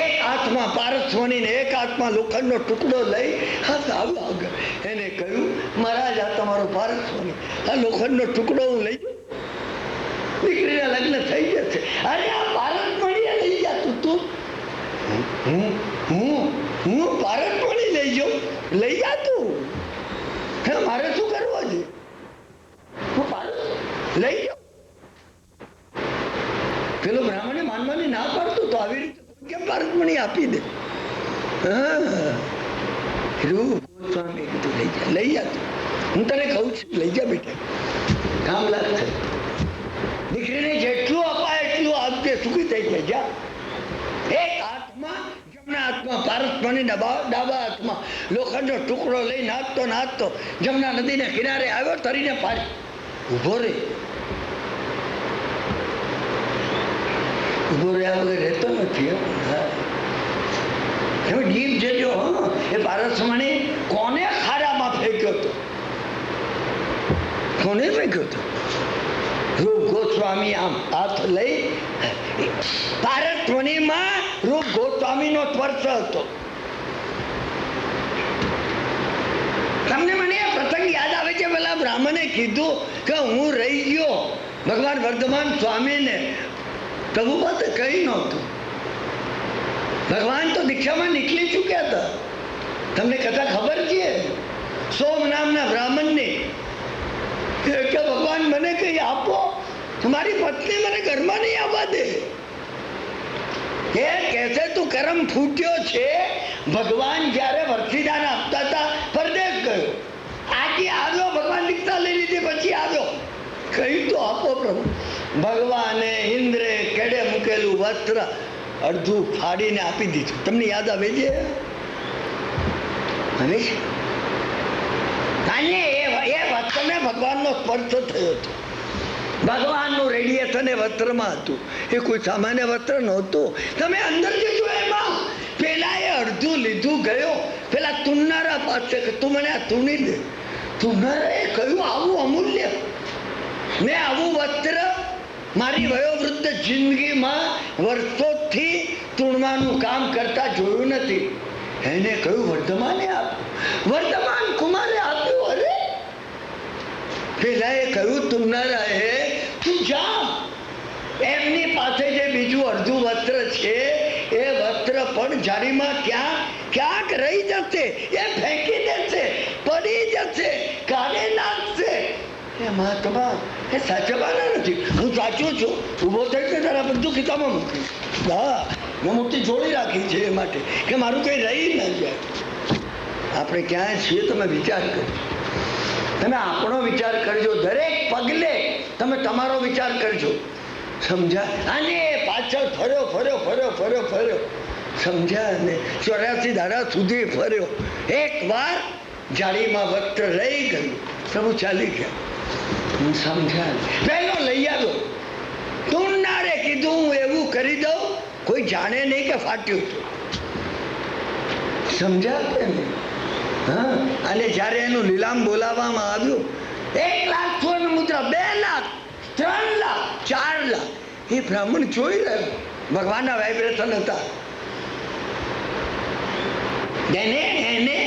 એક હાથમાં પારસમણી ને એક હાથમાં લોખંડનો ટુકડો લઈ આગળ એને કહ્યું, મહારાજ આ તમારો પારસમણી, આ લોખંડનો ટુકડો હું લઈ જાઉં, દીકરીના લગ્ન થઈ જશે. અરે આ પારસમણી લઈ જતું તું. હું પારસમણી લઈ જાઉં, લઈ જાતું. મારે શું કરવું છે? લઈ જાઓ. પેલો બ્રાહ્મણે માનવાની ના પાડતો તો આવી રીતે કેમ પારસમણી આપી દે? રૂપ ગોસ્વામી કીધું લઈ જા, હું તને કહું છું લઈ જા બેટા, કામ લાગશે. દીકરીને જેટલું અપાય એટલું આપજે, સુખી થઈ જાય. જા. એક હાથમાં જમણા હાથમાં પારસમણી, ડાબા હાથમાં લોખંડનો ટુકડો લઈ નાચતો જમના નદીને કિનારે આવ્યો, તરીને પાડી ઉભો રે. ઉભો રહ્યા વગર રહેતો નથી. ડીપ જજો. એ પારસમણી કોને ખાડામાં ફેંક્યો હતો? કોને ફેંક્યો હતો? રૂપ ગોસ્વામી આમ હાથ લઈ, પારસમણીમાં રૂપ ગોસ્વામીનો સ્પર્શ હતો. તમને મને પ્રસંગ યાદ આવે છે. પેલા બ્રાહ્મણે કીધું કે હું રહી ગયો ભગવાન વર્ધમાન સ્વામીને, પ્રભુ પાસે કઈ નહોતું. ભગવાન તો દીક્ષામાં નીકળી ચૂક્યા હતા. તમને કથા ખબર છે? સોમ નામના બ્રાહ્મણને કે ભગવાન મને કઈ આપો, તમારી પત્ની મને ઘરમાં નહીં આવવા દે. એ કહેશે તું કરમ ફૂટ્યો છે. ભગવાન જયારે વરસીદાન આપતા હતા પરદેશ ગયો, આજે આવ્યો, ભગવાન દીક્ષા લઈ લીધી પછી આવ્યો, કઈ તો આપો પ્રભુ. ભગવાને ઇન્દ્રે કેડે મૂકેલું વસ્ત્ર અડધું ફાડીને આપી દીધું. તમને યાદ આવે છે? એ વસ્ત્રને ભગવાનનો સ્પર્શ થયો હતો. ભગવાનનું રેડિયેશન એ વસ્ત્રમાં હતું. એ કોઈ સામાન્ય વસ્ત્ર નહોતું. તમે અંદર જજો, એમાં પેલા એ અડધું લીધું ગયો પેલા તુણનારા પાસે કે તું મને આ તુણી દે. તુણનારા એ કહ્યું આવું અમૂલ્ય, મેં આવું વસ્ત્ર મારી વયોવૃદ્ધ જિંદગીમાં વર્ષોથી તુણવાનું કામ કરતા જોયું નથી. એને કહ્યું વર્ધમાને આપ્યું. વર્ધમાન કુમારે આપ્યું. અરે પેલા એ કહ્યું તુણનારાએ તું જા, એમની પાસે જે બીજું અડધું વસ્ત્ર છે એ વસ્ત્ર પણ જારીમાં ક્યાંક રહી જશે, એ ફેંકી દેશે, પડી જશે, કાઢી નાખશે. એ મહાત્મા એ સાચવવાના નથી. હું સાચું છું. ઉભો થઈને તારા બધું ખિસ્સામાં મૂકીશ. હા, મેં મોટી જોડી રાખી છે એ માટે કે મારું કંઈ રહી ન જાય. આપણે ક્યાંય છીએ તમે વિચાર કરજો. તમે આપણો વિચાર કરજો. દરેક પગલે તમે તમારો વિચાર કરજો. સમજ્યા? અને પાછળ ફર્યો સમજ્યા ને 84 દાડા સુધી ફર્યો. એક વાર જાળીમાં વસ્ત્ર રહી ગયું, પ્રભુ ચાલી ગયા. સમજ્યા? પહેલો લઈ આવ્યો. તુણનારે કીધું હું એવું કરી દઉં કોઈ જાણે નહીં કે ફાટ્યું હતું. સમજ્યા કે નહીં? હા. અને જયારે એનું લીલામ બોલાવવામાં આવ્યું, 1 લાખ સ્વર્ણ મુદ્રા, 2 લાખ, 3 લાખ, 4 લાખ, એ બ્રાહ્મણ જોઈ રહ્યો. ભગવાનના વાઇબ્રેશન હતા. એને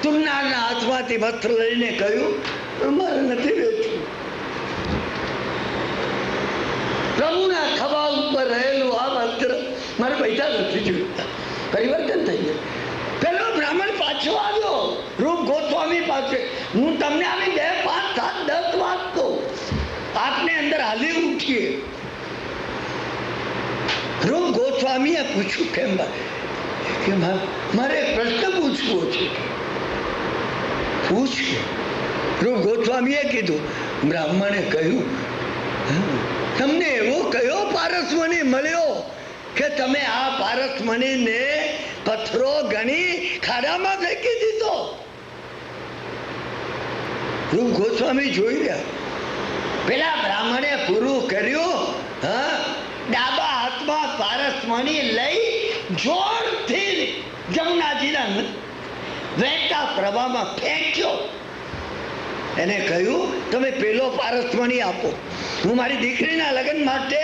તુણનારના હાથમાંથી વસ્ત્ર લઈને કહ્યું મારે નથી વેચવું. પ્રભુના ખભા ઉપર રહેલું આ વસ્ત્ર મારે પૈસા નથી જોઈતા. પરિવર્તન થઈ ગયું. પેલો બ્રાહ્મણ પાછો આવ્યો રૂપ ગોસ્વામી પાસે. હું તમને આવી 2, 5, 7, 10 વાત કહું, આપને અંદર હાલી ઉઠીએ. રૂપ ગોસ્વામીએ પૂછ્યું કેમ? કે મારે પ્રશ્ન પૂછવો છે. પૂછ. રૂપ ગોસ્વામીએ કીધું. બ્રાહ્મણે કહ્યું તમને એવો કયો પારસમણી મળ્યો કે તમે આ પારસમણીને પથ્થરો ગણી ખાડામાં ફેંકી દીધો? રૂપ ગોસ્વામી જોઈ રહ્યા. પેલા બ્રાહ્મણે પૂરું કર્યું. હા, ડાબા હાથમાં પારસમણી લઈ જોરથી જમનાજીના વહેતા પ્રવાહમાં ફેંક્યો. એને કહ્યું તમે પેલો પારસમણી આપો, હું મારી દીકરીના લગ્ન માટે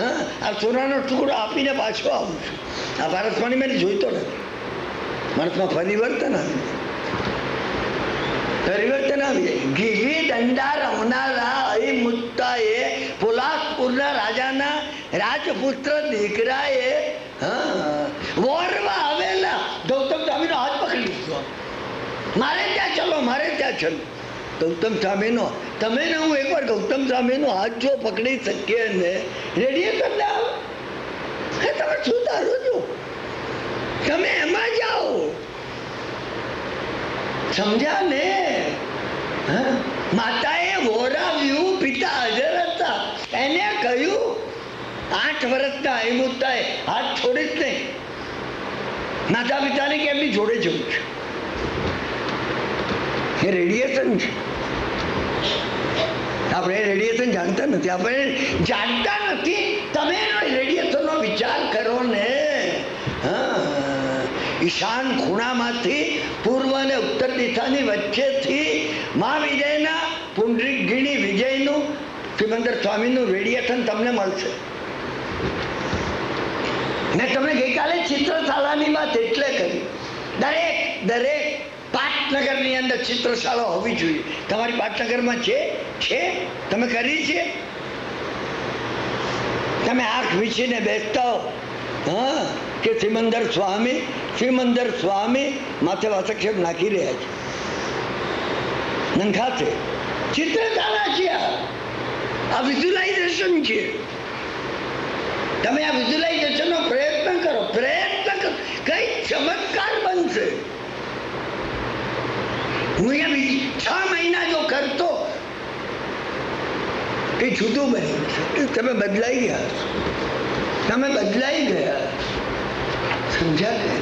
આ સોનાનો ટુકડો આપીને પાછો આવું છું. આ પારસમણી મેં જોઈતો નથી. માણસમાં પરિવર્તન આવી જાય. ગીલી દંડા રમનારા અહિમુત્તાએ પોલાદપુરના રાજાના રાજપુત્ર દીકરાએ વોરવા આવેલા ગૌતમ સ્વામીનો હાથ પકડી લીધો. મારે ત્યાં ચલો. ગૌતમ સ્વામીનો, તમે ને હું એકવાર ગૌતમ સ્વામીનો હાથ જો પકડી શકીએ ને, રેડિયેશન ના આવે. તમે સુધારો છો, તમે એમાં જાઓ. સમજ્યા ને? માતાએ વોરાવ્યું, પિતા હાજર હતા. એને કહ્યું 8 વર્ષના અહિમુતાએ હાથ છોડી જ નહીં. માતા પિતાને કે એમની જોડે જવું છે. એ રેડિયેશન છે. આપણે રેડિયેશન જાણતા નથી, આપણે જાણતા નથી. તમે રેડિયેશનનો વિચાર કરો ને. ઈશાન ખૂણામાંથી પૂર્વ અને ઉત્તર દિશાની વચ્ચેથી મા વિજયના પુંડરીક ગીણી વિજયનું સિમંદર સ્વામીનું રેડિયેશન તમને મળશે. મેં તમને ગઈકાલે ચિત્રશાળાની વાત એટલે કરી. દરેક પાટનગરની અંદર ચિત્રશાળા હોવી જોઈએ. તમારી પાટનગરમાં છે? તમે કરી છે? તમે આંખ વીંચીને બેસતા હો કે સિમંદર સ્વામી માથે વાસક્ષેપ નાખી રહ્યા છે, નંખાતે. ચિત્રશાળા છે, આ વિઝ્યુલાઇઝેશન છે. તમે આ વિઝ્યુલાઇઝેશનનો પ્રયત્ન કરો, કઈ ચમત્કાર બનશે. હું અહીંયા 6 મહિના જો કરતો એ જુદું બન્યું છે. તમે બદલાઈ ગયા. સમજ્યા?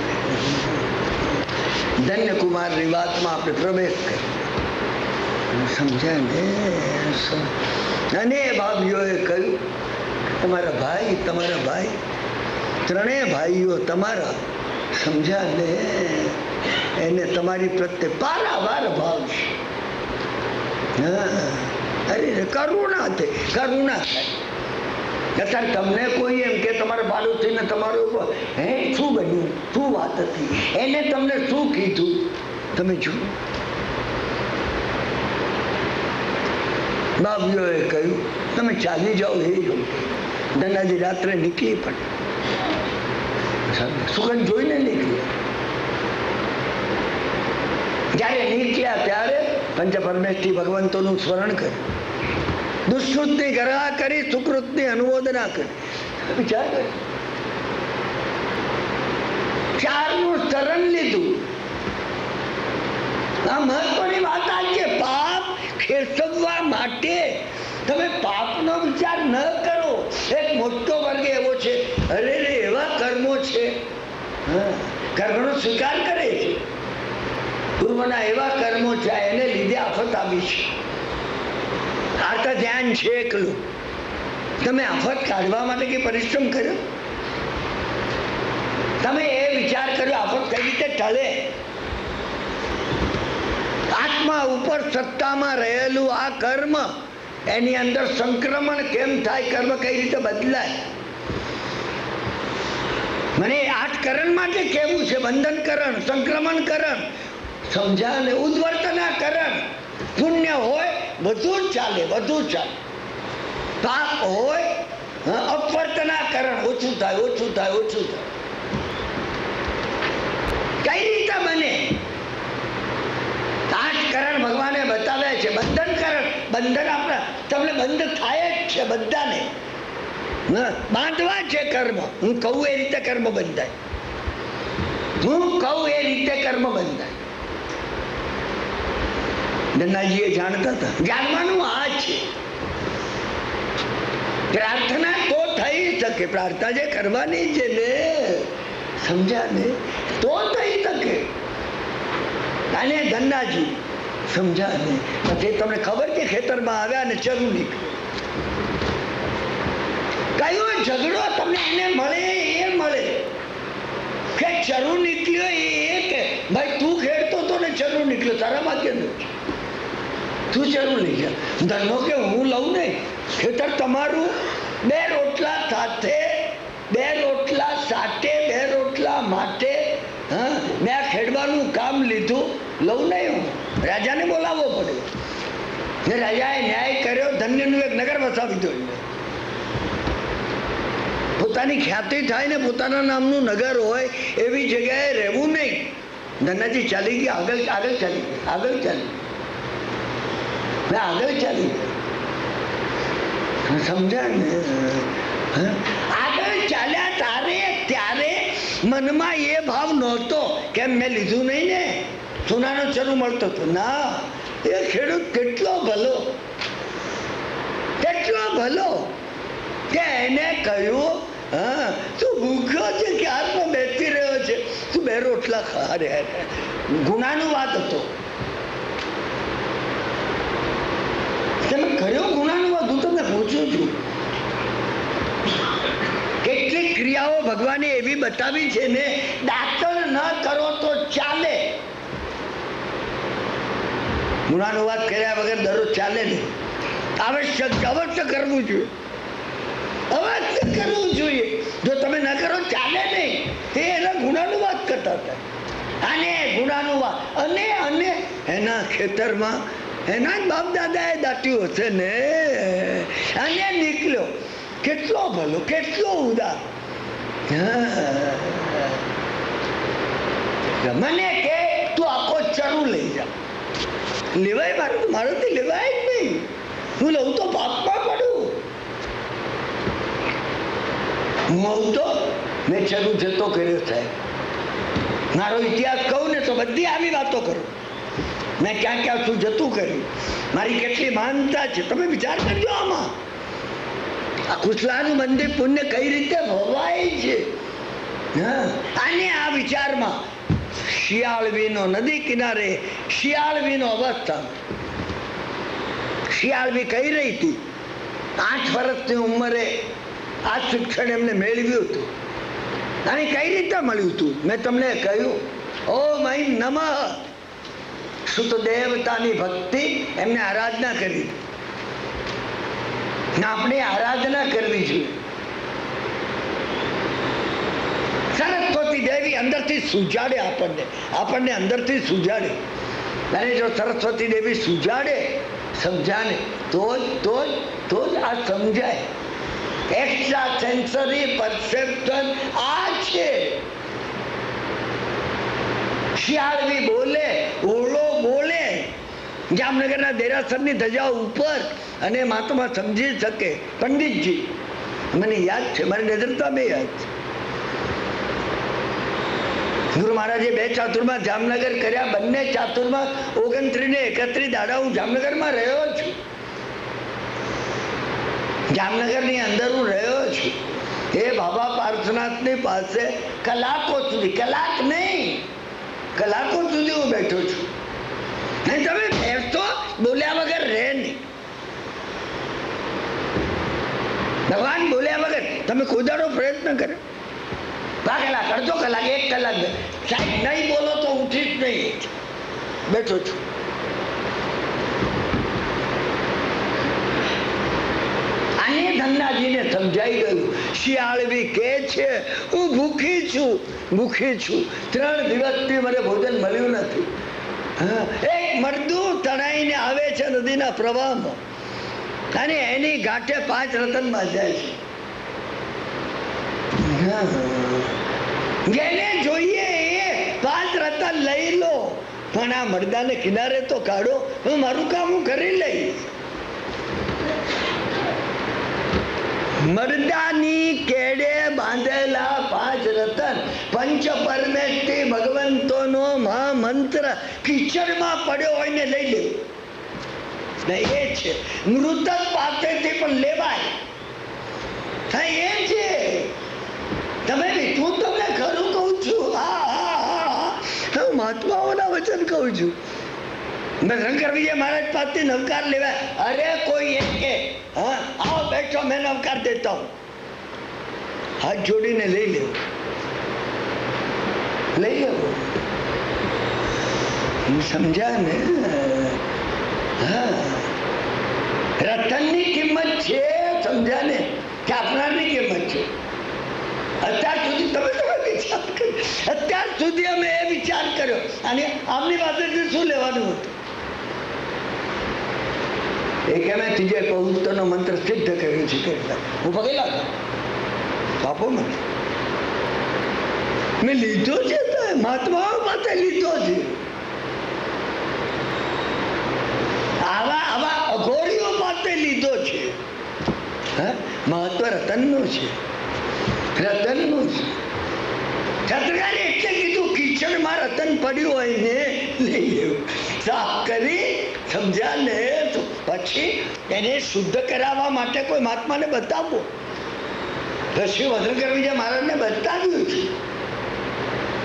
ધન્ય કુમારની વાતમાં આપણે પ્રવેશ કર્યો. સમજ્યા ને? અને ભાભીઓએ કહ્યું તમારા ભાઈ ત્રણેય ભાઈઓ તમારા, સમજ્યા ને? એને તમારી પ્રત્યે પારાવાર ભાવ છે. કરુણા થાય. અત્યારે તમને કોઈ એમ કે તમારા બાળુથી ને તમારું શું બન્યું, શું વાત હતી, એને તમને શું કીધું, તમે જુઓ. બાબીઓએ કહ્યું તમે ચાલી જાઓ. એ જો ધનાજી રાત્રે નીકળી પડે, સુગંધ જોઈને નીકળ્યા. જયારે નીકળ્યા ત્યારે પંચપરમેષ્ઠી ભગવંતોનું સ્મરણ કર્યું, દુષ્કૃતની ગરહા કરી, સુકૃતની અનુમોદના કરી. વિચાર કર્યો, 4નું શરણ લીધું. આ મહત્વની વાત આ છે. પાપ ખેસવવા માટે તમે પાપનો વિચાર ન કરો. એક મોટો વર્ગ એવો છે, અરે એવા કર્મો છે, કર્મનો સ્વીકાર કરે છે. પૂર્વના એવા કર્મો છે, એને લીધે આફત આવી છે. આ તો ધ્યાન છે એકલું. તમે આફત કાઢવા માટે કઈ પરિશ્રમ કર્યો? તમે એ વિચાર કર્યો આફત કઈ રીતે ટળે? આત્મા ઉપર સત્તામાં રહેલું આ કર્મ, એની અંદર સંક્રમણ કેમ થાય, કર્મ કઈ રીતે બદલાય? મને 8 કરણ માટે કેવું છે? બંધન કરણ, સંક્રમણ કરણ, સમજ્યા ને? ઉદ્વર્તના કરણ. પુણ્ય હોય બધું જ ચાલે. પાપ હોય અપવર્તના કરણ, ઓછું થાય. કઈ રીતે બને? 8 કરણ ભગવાને બતાવ્યા છે. બંધન કરણ, બંધન આપણા તમને બંધ થાય જ છે બધાને. બાંધવા છે કર્મ. હું કહું એ રીતે કર્મ બંધાય. ધનાજીએ જાણતા હતા. જાણવાનું આ છે. પ્રાર્થના તો થઈ શકે. પ્રાર્થના જે કરવાની છે ને, સમજ્યા ને, તો થઈ શકે. અને ધનાજી સમજ્યા ને, પછી તમને ખબર છે ખેતરમાં આવ્યા ને ચરુ નીકળ્યો. કયો ઝઘડો તમને એને મળે એ મળે કે ચરુ નીકળ્યો એ કે ભાઈ તું ખેડતો તો ને ચરુ નીકળ્યો, તારામાં કેમ તું ચરુ લઈ જા? ધર્મો કે હું લઉં નહીં, ખેતર તમારું. 2 રોટલા સાથે, 2 રોટલા માટે મેં આ ખેડવાનું કામ લીધું, લઉં નહીં હું. રાજાને બોલાવવો પડ્યો ને રાજાએ ન્યાય કર્યો. ધન્યનું એક નગર વસાવી દો. પોતાની ખ્યાતિ થાય ને પોતાના નામનું નગર હોય એવી જગ્યાએ રહેવું નહીં. ધનાજી ચાલી ગયા, આગળ ચાલી. મેં આગળ ચાલી સમજાય ને? આગળ ચાલ્યા ત્યારે મનમાં એ ભાવ નહોતો કે મેં લીધું નહીં ને, સોનાનો ચરુ મળતો હતો. ના, એ ખેડૂત કેટલો ભલો કે એને કહ્યું, હા તું ભૂખ્યો છે કે હાથમાં બેસી રહ્યો છે, તું 2 રોટલા ખા. રે ગુનાનું વાત હતો. તમે કર્યો ગુનાનું વાત? હું તમને પૂછું છું, કેટલીક ક્રિયાઓ ભગવાને એવી બતાવી છે ને, દાંતણ ન કરો તો ચાલે. ગુનાનું વાત કર્યા વગર દરરોજ ચાલે નહીં. આવશ્યક કરવું જોઈએ, અવશ્ય કરવું જોઈએ. જો તમે ન કરો ચાલે નહીં. એ એના ગુનાનું વાત કરતા હતા. અને ગુનાનું વાત અને એના ખેતરમાં એના જ બાપ દાદાએ દાટ્યું હશે ને, અને નીકળ્યો. કેટલો ભલો, કેટલો ઉદાર. મને કે તું આખો ચરુ લઈ જા. લેવાય? મારાથી લેવાય જ નહીં. હું લઉં તો પાપમાં પડું. હું તો મેં ચરુ જતો કર્યો સાહેબ. મારો ઇતિહાસ કહું ને તો બધી આવી વાતો કરું. મેં ક્યાં ક્યાં શું જતું કર્યું, મારી કેટલી માનતા છે. તમે વિચાર કરજો આમાં. આ કુશલાનું મંદિર પુણ્ય કઈ રીતે ભવાય છે. અને આ વિચારમાં શિયાળવીનો નદી કિનારે શિયાળવીનો અવસ્થા. શિયાળવી કહી રહી હતી, 8 વર્ષની ઉંમરે આ શિક્ષણ એમને મેળવ્યું હતું. અને કઈ રીતે મળ્યું હતું મેં તમને કહ્યું. ઓમ અહીં નમઃ. શુદ્ધ દેવતાની ભક્તિ એમને આરાધના કરી. આપણે આરાધના કરવી જોઈએ. સરસ્વતી દેવી અંદરથી સુજાડે આપણને અંદરથી સુજાડે. અને જો સરસ્વતી દેવી સુજાડે, સમજાને, તો જ આ સમજાય. એક્સ્ટ્રા સેન્સરી પરસેપ્શન આ છે. શિયાળવી બોલે, ઓળો બોલે, જામનગરના દેરાસરની ધજા ઉપર, અને મહાત્મા સમજી શકે. પંડિતજી મને યાદ છે, મારી નજરતા બે યાદ છે. ગુરુ મહારાજે 2 ચાતુર્માસ જામનગર કર્યા. બંને ચાતુર્માસ 29 ને 31 દાડા હું જામનગરમાં રહ્યો છું. જામનગરની અંદર હું રહ્યો છું. એ બાબા પાર્થનાથની પાસે કલાકો સુધી હું બેઠો છું. નહીં તમે બેસતો, બોલ્યા વગર રહે નહીં. ભગવાન બોલ્યા વગર તમે ખુદાનો પ્રયત્ન કરે. ભાગેલા અડધો કલાક, 1 કલાક સાહેબ નહીં બોલો તો ઉઠી જ નહીં. બેઠો છું. અને ધન્નાજીને સમજાઈ ગયું. શિયાળવી કે છે હું ભૂખી છું. 3 દિવસથી મને ભોજન મળ્યું નથી. એક મરદું તણાઈને આવે છે નદીના પ્રવાહમાં, અને એની ગાંઠે 5 રતનમાં જાય છે. જેને જોઈએ એ 5 રતન લઈ લો, પણ આ મરદાને કિનારે તો કાઢો. હું મારું કામ હું કરી લઈશ. મરદાની કેડે બાંધેલા 5 રતન, પંચ પરમેષ્ઠી ભગવંતોનો મહામંત્ર કિચડમાં પડ્યો હોય ને લઈ લેવું. એ છે મૃતક પાસેથી પણ લેવાય. એ છે. તમે હું તમને ખરું કહું છું. હું મહાત્માઓના વચન કહું છું. મેં શંકર વિજય મહારાજ પાસેથી નવકાર લેવા. અરે કોઈ એક કે હા આવો બેઠો, મેં નવકાર દેતા હું. હાથ જોડીને લઈ લેવું. સમજ્યા ને? રતનની કિંમત છે, સમજ્યા ને, કે આપણાની કિંમત છે. અત્યાર સુધી તમે વિચાર કર્યો? અત્યાર સુધી અમે એ વિચાર કર્યો, અને આમની પાસેથી શું લેવાનું હતું? એક મેં 3 પવિત્રનો મંત્ર સિદ્ધ કર્યો છે. કેટલા હું પગેલા આપો મને. મેં લીધો છે, મહાત્માઓ પાસે લીધો છે. આવા હા, મહત્વ રતનનું છે, રતનનું છે. છત્રકારે એટલે કીધું કિચડમાં રતન પડ્યું હોય ને લઈ લેવું, સાફ કરી સમજ્યા ને તો પછી એને શુદ્ધ કરાવવા માટે કોઈ મહાત્માને બતાવવો. શ્રી વજ્રકરવીજી મહારાજને બતાવ્યું છે,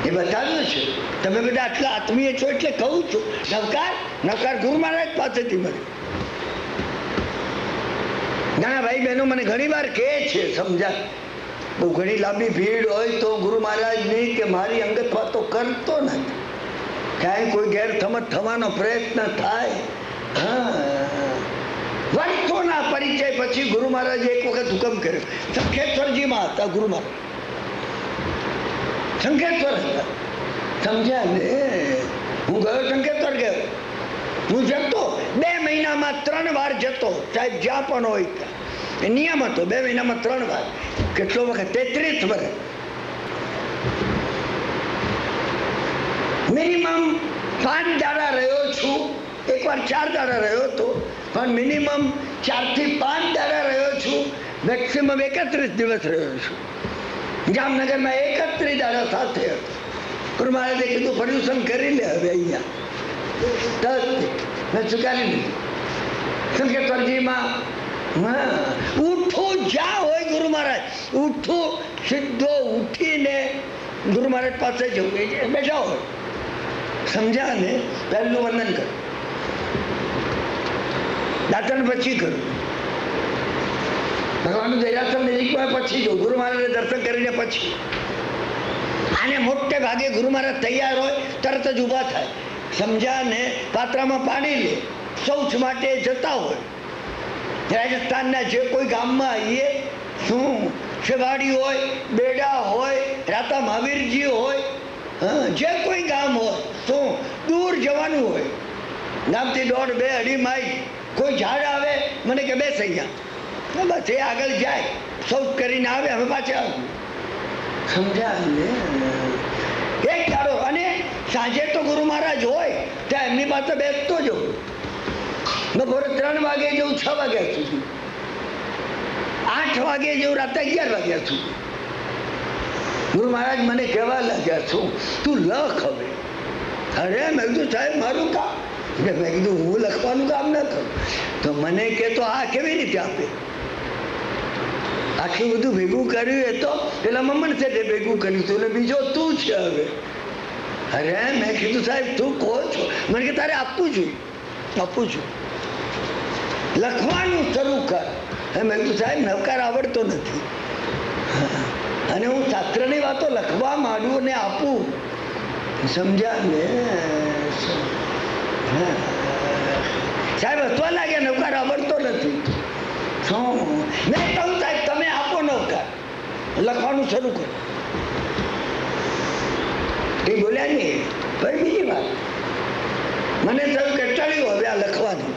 એ બતાવ્યું છે. તમે બધા આટલા આત્મીય છો એટલે કહું છું. નવકાર ગુરુ મહારાજ પાસેથી મળ્યો. ઘણા ભાઈ બહેનો મને ઘણી વાર કહે છે, સમજા બહુ ઘણી લાંબી ભીડ હોય તો ગુરુ મહારાજની કે મારી અંગત વાતો કરતો નથી, ક્યાંય કોઈ ગેરસમજ થવાનો પ્રયત્ન થાય. વર્ષોના પરિચય પછી ગુરુ મહારાજે એક વખત હુકમ કર્યો. શંખેશ્વરજીમાં હતા ગુરુ મહારાજ, શંખેશ્વર હતા, સમજ્યા ને. હું ગયો, શંખેશ્વર ગયો. હું જતો 2 મહિનામાં 3 વાર જતો, સાહેબ જ્યાં પણ હોય ત્યાં. નિયમ હતો 2 મહિનામાં 3 વાર. કેટલો વખત? 33 વર્ષ. મિનિમમ 5 દાડા રહ્યો છું. એકવાર 4 દાડા રહ્યો હતો, પણ મિનિમમ 4 થી 5 દાડા રહ્યો છું. મેક્સિમમ 31 દિવસ રહ્યો છું. જામનગરમાં 31 દાડા સાથે હતો. ગુરુ મહારાજે કીધું પર્યુષણ કરી લે હવે અહીંયા. મેં સ્વીકારી લીધું. શંકરેશ્વરજીમાં ઉઠું જ્યાં હોય ગુરુ મહારાજ, ઉઠું સીધો ઉઠીને ગુરુ મહારાજ પાસે જવું. બેઠા હોય, સમજ્યા ને. પહેલું વંદન કરું, દાંતણ પછી કરું, ભગવાનનું દૈરાસન નજીકમાં પછી જવું, ગુરુ મહારાજને દર્શન કરીને પછી. આને મોટે ભાગે ગુરુ મહારાજ તૈયાર હોય તરત જ ઊભા થાય, સમજ્યા ને. પાત્રામાં પાણી લે, શૌચ માટે જતા હોય. રાજસ્થાનના જે કોઈ ગામમાં આવીએ, શું શેવાડી હોય, બેડા હોય, રાતા મહાવીરજી હોય, જે કોઈ ગામ હોય, શું દૂર જવાનું હોય, ગામથી 1.5, 2, 2.5 માઇલ. કોઈ ઝાડ આવે, મને કે બેસ અહીંયા, બસ એ આગળ જાય, શૌચ કરીને આવે, હવે પાછા આવ્યું. સમજ્યા ને. એક દાડો અને સાંજે તો ગુરુ મહારાજ હોય ત્યાં એમની પાસે બેસતો જ. બપોરે 3 વાગે જવું, 6 વાગ્યા સુધી, 8 વાગે જવું, રાતે 11 વાગ્યા સુધી. ગુરુ મહારાજ મને કહેવા લાગ્યા, છું તું લખ હવે. અરે મેં કીધું સાહેબ મારું કામ. મેં કીધું હું લખવાનું કામ ન કરું. તો મને કે તો આ કેવી રીતે આપે? આખી બધું ભેગું કર્યું એ તો પેલા મમન શેઠે ભેગું કર્યું હતું, એટલે બીજો તું છે હવે. અરે મેં કીધું સાહેબ તું કહો છો. મને કે તારે આપવું જોઈએ. આપું છું, લખવાનું શરૂ કર. મેં કીધું સાહેબ નવકાર આવડતો નથી, અને હું શાસ્ત્રની વાતો લખવા માંડું ને આપું, સમજ્યા ને. સાહેબ હસવા લાગ્યા, નવકાર આવડતો નથી. મેં કહું સાહેબ તમે આપો નવકાર, લખવાનું શરૂ કરો. એ બોલ્યા નહીં. ભાઈ બીજી વાત મને થયું કે ટળ્યું હવે આ લખવાનું.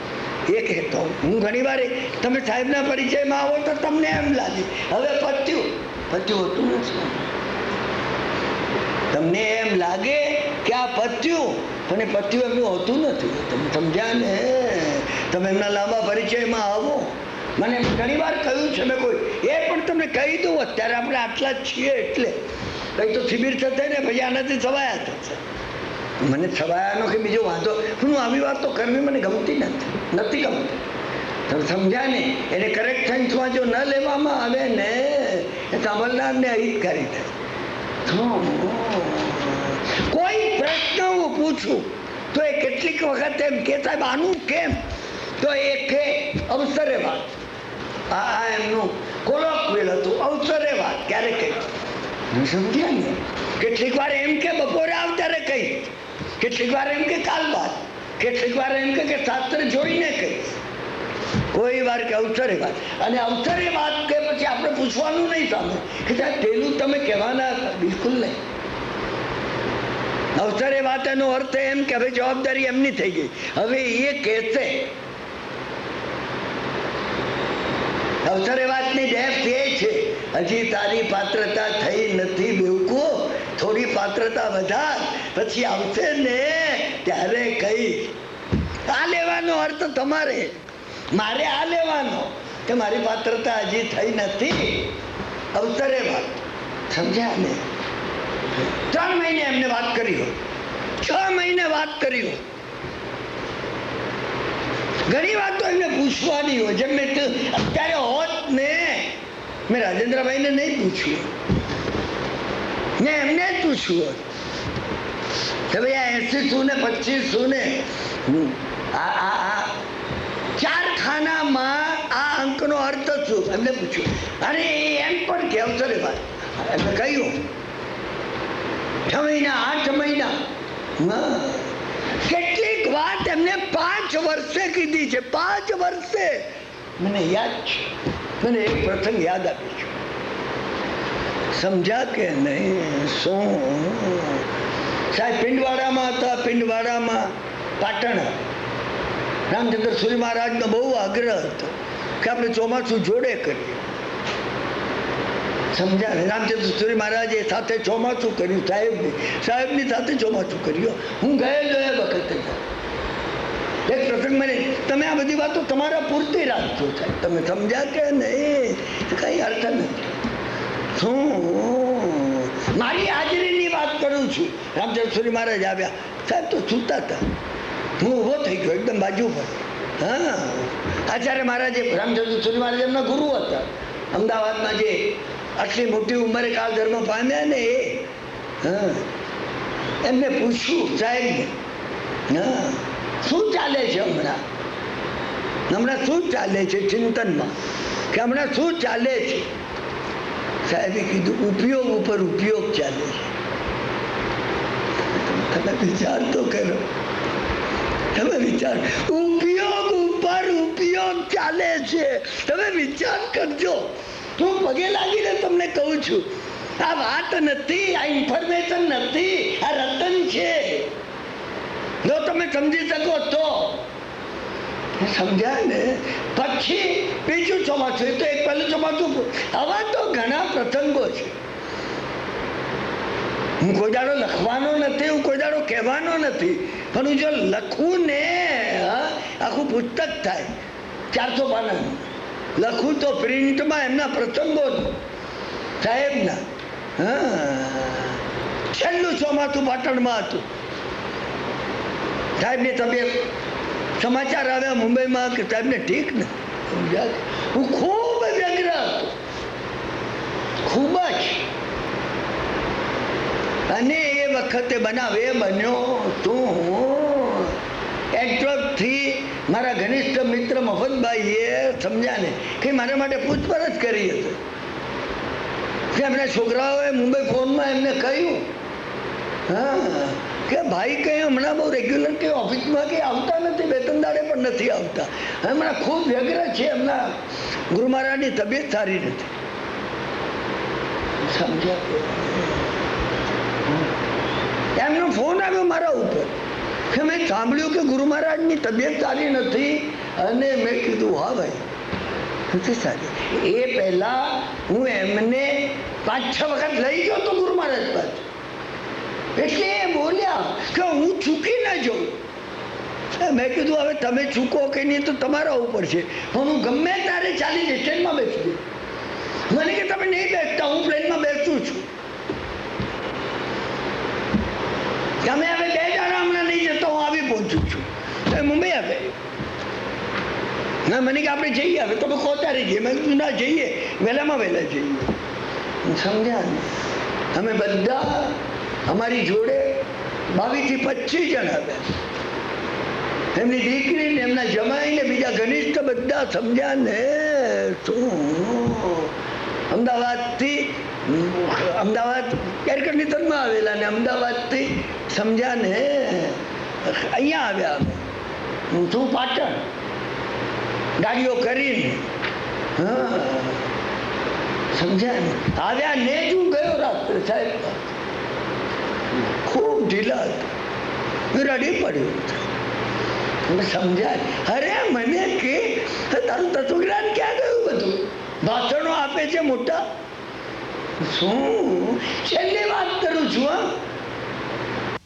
એ કહેતો હું ઘણી વાર તમે સાહેબના પરિચયમાં આવો તો તમને એમ લાગે હવે પત્યું હતું નથી. તમને એમ લાગે કે આ પત્યું, પણ એ પત્યું એમનું હોતું નથી. તમે સમજ્યા ને. તમે એમના લાંબા પરિચયમાં આવો. મને ઘણી વાર કહ્યું છે મેં, કોઈ એ પણ તમને કહી દઉં, અત્યારે આપણે આટલા જ છીએ એટલે કંઈ તો શિબિર થશે ને પછી આનાથી છવાયા થશે. મને છવાયાનો કે બીજો વાંધો, હું આવી વાત તો કરવી મને ગમતી નથી ગમતી. તમે સમજ્યા ને. એને કરેક્ટ સાયન્સમાં જો ન લેવામાં આવે ને એ સાંભળનારને અહિતકારી થાય. કોઈ પ્રશ્ન હું પૂછું તો એ કેટલીક વખત એમ કે સાહેબ આનું કેમ, તો એ કે અવસરે વાત. આ એમનું કોલોક્વિયલ હતું, અવસરે વાત. ક્યારે કહી સમજ્યા ને. કેટલીક વાર એમ કે બપોરે આવ ત્યારે કહી, કેટલીક વાર એમ કે કાલ બાદ, કેટલીક વાર એમ કે શાસ્ત્ર જોઈને કહીશ. કોઈ વાર કે અવસરે વાત. અને અવસરે વાત કે પછી આપણે પૂછવાનું નહીં સામે કે સાહેબ પેલું તમે કહેવાના હતા. બિલકુલ નહીં. અવસરે વાત એનો અર્થ એમ કે હવે જવાબદારી એમની થઈ ગઈ, હવે એ કહેશે. અવસરે વાતની ડેપ્થ એ છે, હજી તારી પાત્રતા થઈ નથી બેવકૂફ, થોડી પાત્રતા વધાર, પછી આવશે ને ત્યારે કઈ. આ લેવાનો અર્થ તમારે, મારે આ લેવાનો. કે મારી પાત્રતા હજી થઈ નથી, અવસરે વાત. સમજ્યા ને? 3 મહિને એમને વાત કરી હોય, 6 મહિને વાત કરી હોય. ઘણી વાત તો એમને પૂછવાની હોય. જેમ મેં અત્યારે હોત ને, મેં રાજેન્દ્રભાઈને નહીં પૂછ્યું, મેં એમને જ પૂછ્યું હોત કે ભાઈ આ 80 શું ને 25 શું ને આ 4 ખાનામાં આ અંકનો અર્થ શું, એમને પૂછ્યું. અને એમ પણ કે અવસરે વાત એમને કહ્યું 6 મહિના 8 મહિના. કેટલીક વાત એમને 5 વર્ષે કીધી છે, 5 વર્ષે. મને યાદ છે, મને એક પ્રસંગ યાદ આપી છે. સમજ્યા કે નહીં? શું સાહેબ પિંડવાડામાં હતા, પિંડવાડામાં પાટણ. રામચંદ્ર સૂરી મહારાજનો બહુ આગ્રહ હતો કે આપણે ચોમાસું જોડે કરીએ. સમજ્યા ને? રામચંદ્ર સૂરી મહારાજે સાથે ચોમાસું કર્યું, સાહેબની સાથે ચોમાસું કર્યું. હું ગયેલો એ વખતે એક પ્રસંગ મને, તમે આ બધી વાતો તમારા પૂરતી રાખજો સાહેબ. તમે સમજ્યા કે નહીં? કઈ અર્થ નથી. શું મારી હાજરીની વાત કરું છું. રામચંદ્ર સૂરી મહારાજ આવ્યા, સાહેબ તો સૂતા હતા. હું ઊભો થઈ ગયો એકદમ બાજુ પર. હા, આચાર્ય મહારાજે, રામચંદ્ર સૂરી મહારાજ એમના ગુરુ હતા. અમદાવાદમાં જે આટલી મોટી ઉંમરે કાળ ધર્મ પામ્યા ને એ, હા, એમને પૂછ્યું સાહેબને, હા શું ચાલે છે હમણાં શું ચાલે છે ચિંતનમાં, કે હમણાં શું ચાલે છે? સાહેબે કીધું ઉપયોગ ઉપર ઉપયોગ ચાલે છે. તમે વિચાર તો કરો, તમે વિચાર, ઉપયોગ ઉપર ઉપયોગ ચાલે છે. તમે વિચાર કરજો. હું પગે લાગીને તમને કહું છું, આ વાત નથી, આ ઇન્ફોર્મેશન નથી, આ રતન છે. જો તમે સમજી શકો તો. સમજ્યા ને? પછી બીજું ચોમાસું, તો એક પહેલું ચોમાસું. આવા તો ઘણા પ્રસંગો છે. હું કોઈ દાડો લખવાનો નથી, હું કોઈ દાડો કહેવાનો નથી, પણ હું જો લખું ને, આખું પુસ્તક થાય 400 પાનાનું. લખું તો પ્રિન્ટમાં એમના પ્રસંગો સાહેબના. છેલ્લું ચોમાસું પાટણમાં હતું. સાહેબની તબિયત, સમાચાર આવ્યા મુંબઈમાં કે સાહેબને ઠીક ને. હું ખૂબ વ્યગ્ર હતો, ખૂબ જ. અને એ વખતે બનાવ એ બન્યો તું એટ્રોપથી મારા ઘનિષ્ઠ મિત્ર મફતભાઈએ, સમજ્યા ને, કે મારા માટે પૂછપરછ કરી હતી. કે એમના છોકરાઓએ મુંબઈ ફોનમાં એમને કહ્યું, હા, કે ભાઈ કંઈ હમણાં બહુ રેગ્યુલર કંઈ ઓફિસમાં કંઈ આવતા નથી, 2-3 દાડે પણ નથી આવતા. હમણાં ખૂબ વ્યગ્ર છે, એમના ગુરુ મહારાજની તબિયત સારી નથી. સમજ્યા? એમનો ફોન આવ્યો મારા ઉપર કે મેં સાંભળ્યું કે ગુરુ મહારાજની તબિયત સારી નથી. અને મેં કીધું હા ભાઈ નથી સારી. એ પહેલા હું એમને 5-6 વખત લઈ ગયો તો ગુરુ મહારાજ પાસે. એટલે એ બોલ્યા કે હું ચૂકી ના જાઉં. મેં કીધું હવે તમે ચૂકો કે નહીં તો તમારા ઉપર છે, પણ હું ગમે ત્યારે ચાલી સ્ટેશનમાં બેસું. મને કે તમે નહીં બેસતા, હું પ્લેનમાં બેસું છું. તમે હવે 2 દાડા હમણાં નહીં જતો, હું આવી પહોંચું છું. મુંબઈ આવે ના, મને કે આપણે જઈએ, હવે તમે કહો ત્યારે જઈએ. મેં કીધું ના, જઈએ, વહેલામાં વહેલા જઈએ. સમજ્યા ને? અમે બધા અમારી જોડે 22 થી 25 જણ આવ્યા. એમની દીકરી ને એમના જમાઈ ને બીજા ઘનિષ્ઠ બધા. સમજ્યા ને? અમદાવાદ એર કન્ડિશનમાં આવેલા ને અમદાવાદથી, સમજ્યા ને, અહીંયા આવ્યા. હું છું પાટણ, ગાડીઓ કરીને. હા, સમજ્યા ને? આવ્યા ને જ હું ગયો રાત્રે સાહેબ. ખૂબ ઢીલા હતા, રડી પડ્યું. સમજાય? અરે મને કે તારું તત્વજ્ઞાન ક્યાં ગયું? બધું ભાષણો આપે છે મોટા. શું છેલ્લી વાત કરું છું. હા,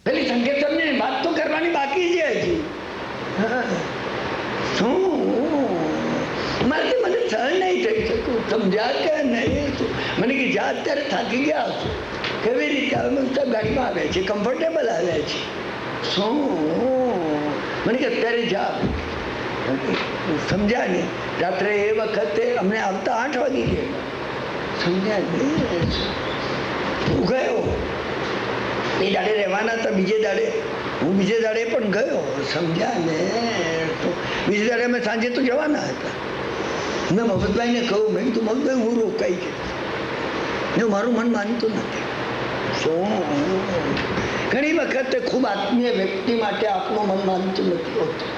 પેલી સંકેતનની વાત તો કરવાની બાકી છે હજી. શું મારાથી મને સહન સમજ્યા કે નહીં? મને કે જા, અત્યારે થાકી ગયા હશો. કેવી રીતે આવે? ગાડીમાં આવે છે, કમ્ફર્ટેબલ આવે છે. શું? મને કે અત્યારે જા. સમજ્યા ને? રાત્રે એ વખતે અમને આવતા 8 વાગી ગયા. સમજ્યા ને? હું ગયો. એ દાડે રહેવાના હતા, બીજે દાડે હું બીજે દાડે પણ ગયો. સમજ્યા ને? તો બીજે દાડે અમે સાંજે તો જવાના હતા. મેં મફતભાઈને કહું, મેં કીધું મફતભાઈ હું રોકાઈ ગયો. મારું મન માનતું નથી. શું? ઘણી વખતે ખૂબ આત્મીય વ્યક્તિ માટે આપણું મન માનતું નથી હોતું.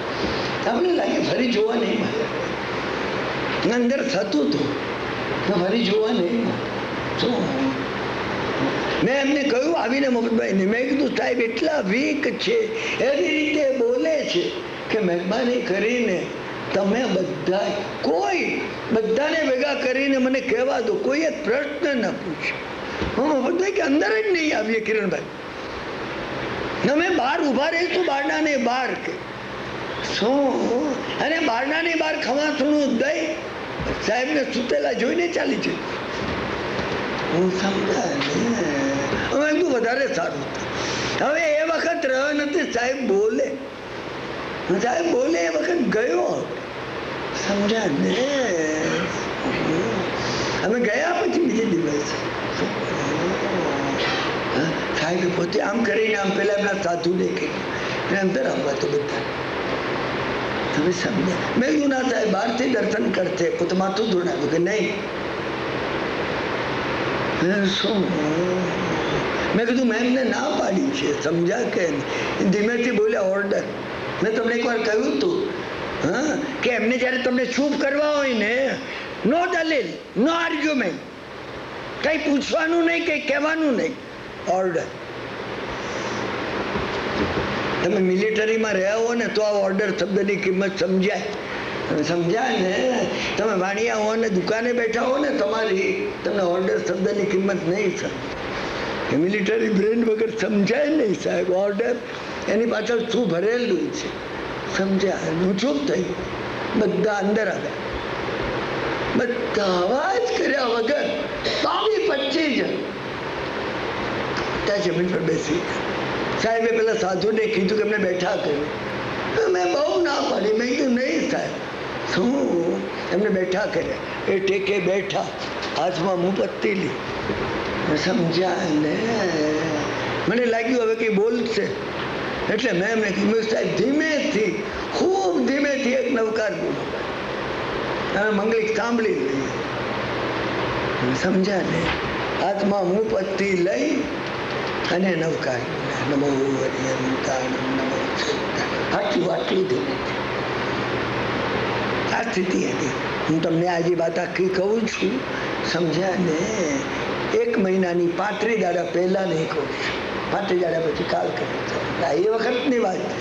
આપણે લાગે ફરી જોવા નહીં મળે. અંદર થતું હતું, ફરી જોવા નહીં મળે. શું? મેં એમને કહ્યું આવીને મફતભાઈને, મેં કીધું સાહેબ એટલા વીક છે, એવી રીતે બોલે છે કે મહેરબાની કરીને તમે બધા બધાને ભેગા કરીને મને કહેવા દો, કોઈ એક પ્રશ્ન ન પૂછે. હું મફતભાઈ કે અંદર જ નહીં આવીએ કિરણભાઈ, અમે બહાર ઉભા રહીશું બારણાને બહાર. કે શું? અને બારણાને બહાર ખવાસણું દઈ સાહેબને સુતેલા જોઈને ચાલી જઈ. હું સમજાય ને વધારે સારું. હવે એ વખત રહ્યો નથી. સાહેબ બોલે એ વખત ગયો. સમજ્યા ને? અમે ગયા પછી બીજે દિવસ સાહેબ પોતે આમ કરીને આમ પેલા એમના સાધુ દેખે અંદર આવવા તો બધા. તમે સમજ્યા? મેં કીધું ના સાહેબ બહારથી દર્શન કરશે. પોતે માથું ધોડાવ્યું કે નહીં. શું? મેં કીધું મેં એમને ના પાડી છે. સમજ્યા કે? ધીમેથી બોલ્યા ઓર્ડર. મેં તમને એકવાર કહ્યું હતું કે એમને જયારે તમને ચૂપ કરવા હોય ને, નો દલીલ, નો આર્ગ્યુમેન્ટ, કઈ પૂછવાનું નહીં, કઈ કહેવાનું નહીં, ઓર્ડર. તમે મિલિટરીમાં રહ્યા હો ને તો આ ઓર્ડર શબ્દની કિંમત સમજાય. સમજ્યા ને? તમે વાણિયા હો ને દુકાને બેઠા હો ને તમારી, તમને ઓર્ડર શબ્દની કિંમત નહીં સમજાય. મિલિટરી બ્રેન વગર સમજાય નહીં સાહેબ. ઓર્ડર એની પાછળ શું ભરેલું છે. સમજ્યા? હું ચૂપ થઈ. બધા અંદર આવ્યા, બધા અવાજ કર્યા વગર 22-25 જણ ત્યાં જમીન પર બેસી. સાહેબે પેલા સાધુને કીધું કે એમને બેઠા કર્યું. મેં બહુ ના પાડી. મેં કીધું નહીં સાહેબ. શું? એમને બેઠા કર્યા. એ ટેકે બેઠા, હાથમાં મુપત્તી લી. સમજ્યા ને? મને લાગ્યું હવે કઈ બોલશે, એટલે મેં એમને કીધું સાહેબ ધીમેથી, ખૂબ ધીમેથી એક નવકાર બોલો. મંગલિક સાંભળી લઈએ. સમજ્યા ને? હાથમાં મુપત્તી લઈ અને નવકાર નમો હરિયંતાણમ નમો આટલું ધીમેથી. આ સ્થિતિ હતી. હું તમને આજે વાત આખી કહું છું. સમજ્યા ને? 1 મહિનાની 35 દાડા પહેલા નહીં કહું છું. 35 દાડા પછી કાલ કરે છે. એ વખતની વાત છે.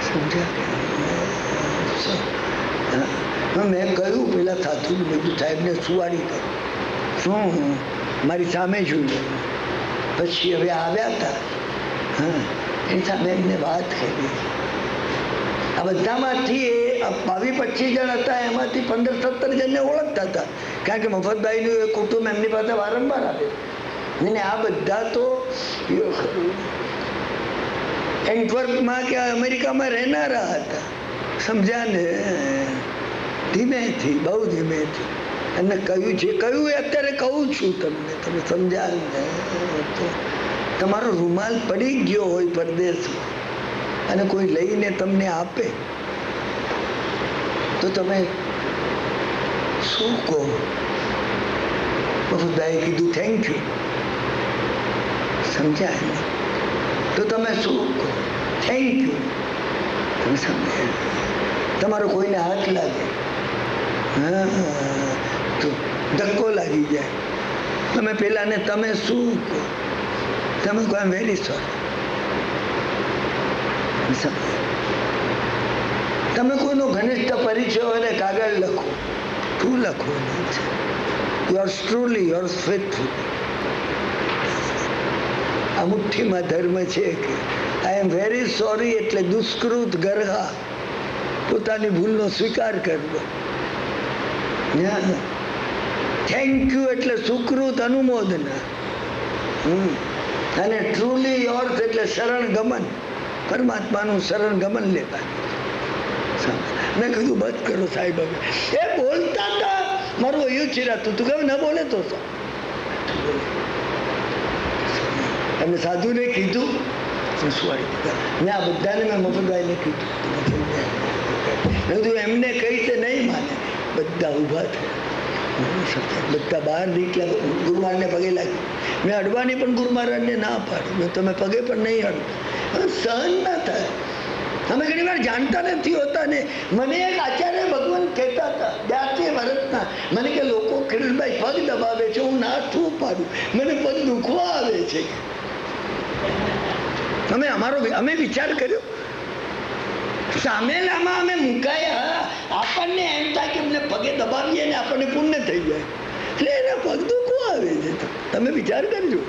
સમજ્યા? મેં કહ્યું પેલા સાધુ બધું સાહેબને સુવાડી કરી. શું? મારી સામે જોઈ. પછી હવે આવ્યા હતા. એની સામે એમને વાત કરી. આ બધામાંથી 22-25 જણ હતા, એમાંથી 15-17 જણને ઓળખતા હતા, કારણ કે મફતભાઈનું એ કુટુંબ એમની પાસે વારંવાર આવે. અને આ બધા તો એન્ટવર્પમાં કે અમેરિકામાં રહેનારા હતા. સમજ્યા ને? ધીમેથી, બહુ ધીમેથી એમને કહ્યું છે. કહ્યું એ અત્યારે કહું છું તમને. તમે સમજ્યા ને? તમારો રૂમાલ પડી ગયો હોય પરદેશમાં અને કોઈ લઈને તમને આપે તો તમે શું કહો? મફતભાઈએ કીધું થેન્ક યુ. સમજ્યા ને? તો તમે શું કહો? Thank you. તમે સમજ્યા? તમારો કોઈને હાથ લાગે, તો ધક્કો લાગી જાય. તમે પેલાને તમે શું કહો? તમે કહો આઈ એમ વેરી સોરી. તમે કોઈનો ઘનિષ્ઠ પરિચય હોય ને કાગળ લખો. શું લખવાનું છે? Yours truly, yours faithful. આ મુઠ્ઠીમાં ધર્મ છે કે આઈ એમ વેરી સોરી એટલે દુષ્કૃત ગરહા, પોતાની ભૂલનો સ્વીકાર કરવો. થેન્ક યુ એટલે સુકૃત અનુમોદના, અને ટ્રુલી યોર્સ એટલે શરણ ગમન, પરમાત્માનું શરણ ગમન લેતા. મેં કીધું બંધ કરો સાહેબ, હવે એ બોલતા હતા, મારું એવું ચીરાતું તું, કેમ ન બોલે તો એમને સાધુને કીધું, મેં આ બધાને મેં મફતભાઈને કીધું, મેં કીધું એમને કઈ તે નહીં માને. બધા ઊભા થયા, બધા બહાર નીકળ્યા, ગુરુ મહારાજને પગે લાગ્યું. મેં અડવાની પણ ગુરુ મહારાજને ના પાડી, મેં તમે પગે પણ નહીં અડતા, સહન ના થાય. અમે ઘણી વાર જાણતા નથી હોતા ને. મને એક આચાર્ય ભગવાન કહેતા હતા 82 વર્ષના, મને કે લોકો કિરીટભાઈ પગ દબાવે છે, હું નાથું પાડું, મને પગ દુખવા આવે છે. અમે વિચાર કર્યો, સામેલામાં અમે મુકાયા, આપણને એમ થાય કે અમને પગે દબાવીએ ને આપણને પુણ્ય થઈ જાય, એટલે એને પગ દુખવા આવે છે. તમે વિચાર કરજો,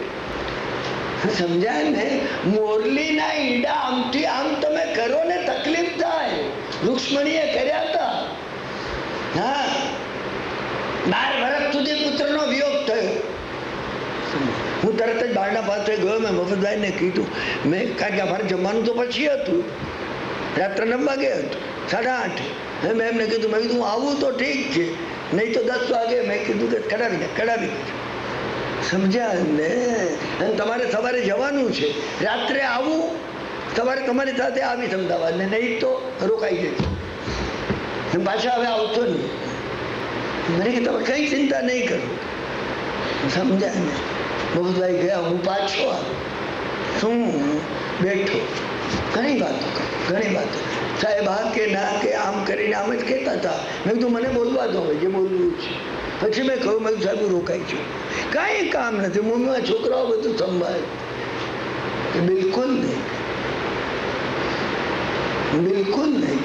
સમજાય ને? મોરલીના ઈંડા આમથી આમ તમે કરો ને તકલીફ થાય. રૂક્ષ્મણીએ કર્યા હતા. હા, 12 વર્ષ સુધી પુત્રનો વિયોગ થયો. હું તરત જ બારણા પાસે ગયો, મેં મફતભાઈને કીધું, મેં કારણ કે અમારે જમવાનું તો પછી હતું, રાત્રે 9 વાગે હતું, 8:30. મેં એમને કીધું, મેં કીધું આવું તો ઠીક છે, નહીં તો 10 વાગે. મેં કીધું કે કઢાવી સમજ્યા ને? અને તમારે સવારે જવાનું છે, રાત્રે આવું, સવારે તમારી સાથે આવી અમદાવાદ ને, નહીં તો રોકાઈ જજો, પાછા હવે આવતો નહીં. મને કે તમે કઈ ચિંતા નહીં કરો, સમજ્યા ને? બહુભાઈ ગયા, હું પાછો આવ્યો, શું બેઠો, ઘણી વાતો સાહેબ આ કે ના કે આમ કરીને આમ જ કહેતા હતા. મેં કીધું મને બોલવા દો, જે બોલવું છે. પછી મેં કહ્યું, મેં સાહેબ રોકાઈ છું, કાંઈ કામ નથી, મમ્મીમાં છોકરાઓ બધું સંભાળે. બિલકુલ નહીં, બિલકુલ નહીં.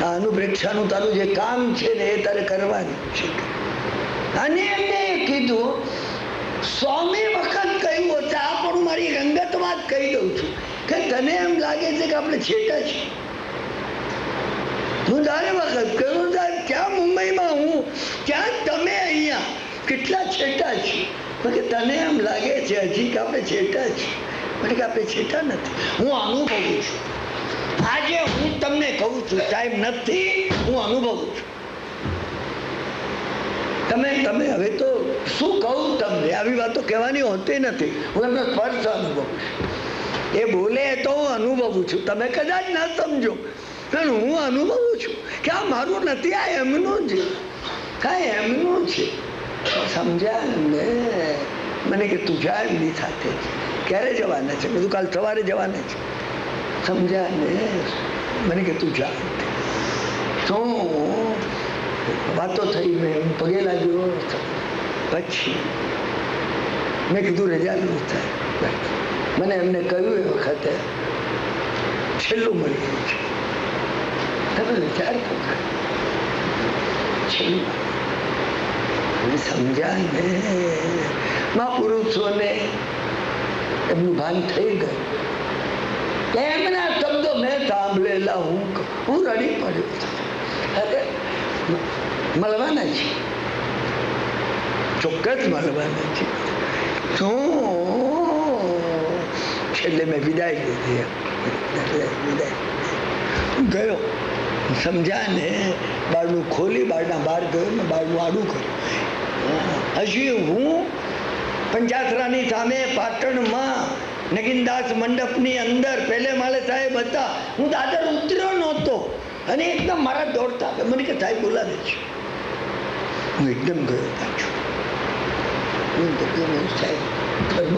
આ અનુપ્રેક્ષાનું તારું જે કામ છે ને એ તારે કરવાનું છે. અને એમને કીધું 100મી વખત કહ્યું હશે, આ પણ મારી રંગત વાત કહી દઉં છું કે તને એમ લાગે છે કે આપણે છેટા છીએ. હું ધારે વખત કહ્યું, સાહેબ ક્યાં મુંબઈમાં હું, ક્યાં તમે અહીંયા, કેટલા છેટા છીએ. કે તને એમ લાગે છે હજી કે આપણે છેટા છીએ. મને કે આપણે છેટા નથી, હું અનુભવું છું. આજે હું તમને કહું છું સાહેબ નથી, હું અનુભવું છું. તમે હવે તો શું કહું તમને, આવી વાતો કહેવાની હોતી નથી. હું એમનો સ્પર્શ અનુભવું છું, એ બોલે તો હું અનુભવું છું. તમે કદાચ ના સમજો, પણ હું અનુભવું છું કે આ મારું નથી, આ એમનું છે, કાંઈ એમનું છે. સમજ્યા ને? મને કે તું જા એમની સાથે. ક્યારે જવાના છે? બધું કાલ સવારે જવાના છે. સમજ્યા ને? મને કે તું જા. શું વાતો થઈ, મેં પગે લાગ્યો. પછી મેં કીધું રજા લો થાય. મને એમને કહ્યું એ વખતે છેલ્લું મળી ગયું છે. તમે વિચાર કરો, છેલ્લું સમજાય ને? મહાપુરુષોને એમનું ભાન થઈ ગયું. એમના શબ્દો મેં સાંભળેલા, હું રડી પડ્યો. અરે મળવાના છે, ચોક્કસ મળવાના છે. શું છેલ્લે મેં વિદાય લીધી, ગયો. સમજ્યા ને? બારણું ખોલી, બારના બહાર ગયો ને બારણું આડું કર્યું. હજી હું પંચાસરાની સામે પાટણમાં નગીનદાસ મંડપની અંદર પહેલે માળે સાહેબ હતા. હું દાદર ઉતર્યો નહોતો અને એકદમ મારા દોડતા મને કે સાહેબ બોલાવે છે. હું એકદમ ગયો પાછો. સાહેબ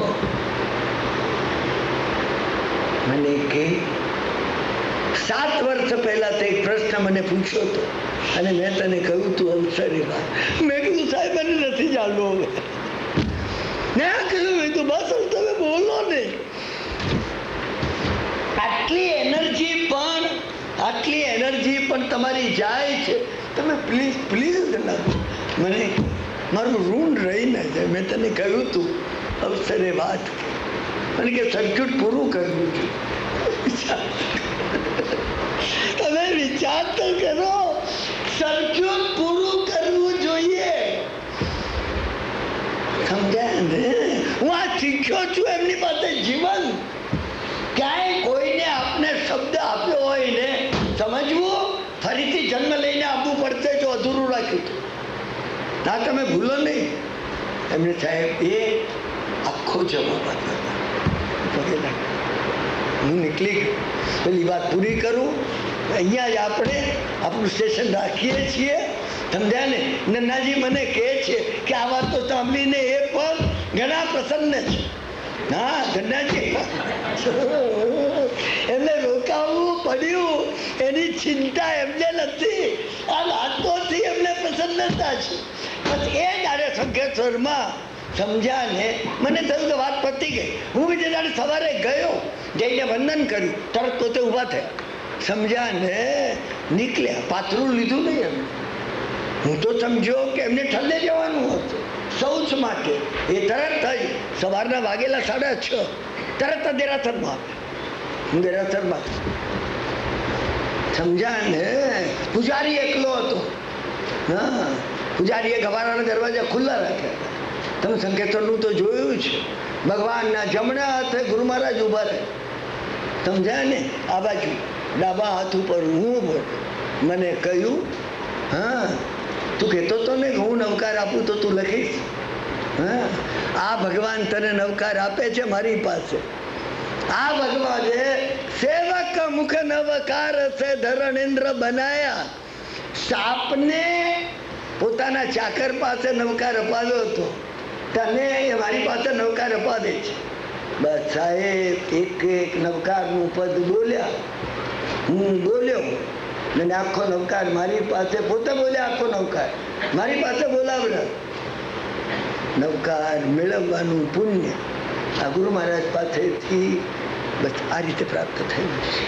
મને કે 7 વર્ષ પહેલા તે એક પ્રશ્ન મને પૂછ્યો હતો અને મેં તને કહ્યું તું અવસરે વાત. મેં કીધું સાહેબ મને નથી જાણવું. હવે મેં કીધું તો બસ તમે બોલો ને. આટલી એનર્જી પણ તમારી જાય છે. તમે પ્લીઝ મને મારું ઋણ રહી ના જાય. મેં તને કહ્યું તું અવસરે વાત, મને કે સર્કિટ પૂરું કરવું છે. તમે વિચાર તો કરો, સર્કિટ પૂરું કરવું જોઈએ. અને હું આ શીખ્યો છું એમની પાસે જીવન. ક્યાંય કોઈને આપને શબ્દ આપ્યો હોય ને સમજવું, ફરીથી જન્મ લઈને આપવું પડશે જો અધૂરું રાખ્યું હતું. ના તમે ભૂલો નહીં. એમને સાહેબ એ આખો જવાબ આપ્યો. હું નીકળી ગયો. પેલી વાત પૂરી કરું. અહીંયા જ આપણે આપણું સ્ટેશન રાખીએ છીએ. સમજ્યા ને? નન્નાજી મને કહે છે કે આ વાત તો સાંભળીને એ પણ ઘણા પ્રસન્ન છે. હા ગન્નાજી, એમને રોકાવવું પડ્યું એની ચિંતા એમને નથી. આ વાતોથી એમને પ્રસન્નતા છે. બસ એ જ્યારે શંખેશ્વરમાં સમજ્યા ને મને થયું કે વાત પતી ગઈ. હું બીજે દાડે સવારે ગયો, જઈને વંદન કર્યું, તરત પોતે ઊભા થયા. સમજ્યા ને? નીકળ્યા. પાથરું લીધું નહીં એમને. હું તો સમજ્યો કે એમને ઠલ્લે જવાનું હતું શૌચ માટે. એ તરત જ સવારના વાગેલા 6:30 તરત જ દેરાસરમાં આવ્યા. હું દેરાસરમાં સમજ્યા ને? પૂજારી એકલો હતો. હા, પૂજારીએ ગવારાના દરવાજા ખુલ્લા રાખ્યા. તમે શંખેશ્વરનું તો જોયું છે. ભગવાનના જમણા હાથે ગુરુ મહારાજ ઉભા રહે. સમજ્યા ને? આ બાજુ ડાબા હાથ ઉપર હું બોલ. મને કહ્યું, હા તું કહેતો તો ને હું નવકાર આપું તો તું લખીશ. હા, આ ભગવાન તને નવકાર આપે છે મારી પાસે. આ ભગવાને સેવક મુખ નવકાર સે ધરણેન્દ્ર બનાયા. સાપને પોતાના ચાકર પાસે નવકાર અપાવ્યો હતો. તને મારી પાસે નવકાર અપાવે છે. બસ સાહેબ એક એક નવકારનું પદ બોલ્યા. હું બોલ્યો અને આખો નવકાર મારી પાસે પોતે બોલ્યા. આખો નવકાર મારી પાસે બોલાવડા. નવકાર મેળવવાનું પુણ્ય આ ગુરુ મહારાજ પાસેથી બસ આ રીતે પ્રાપ્ત થયું છે.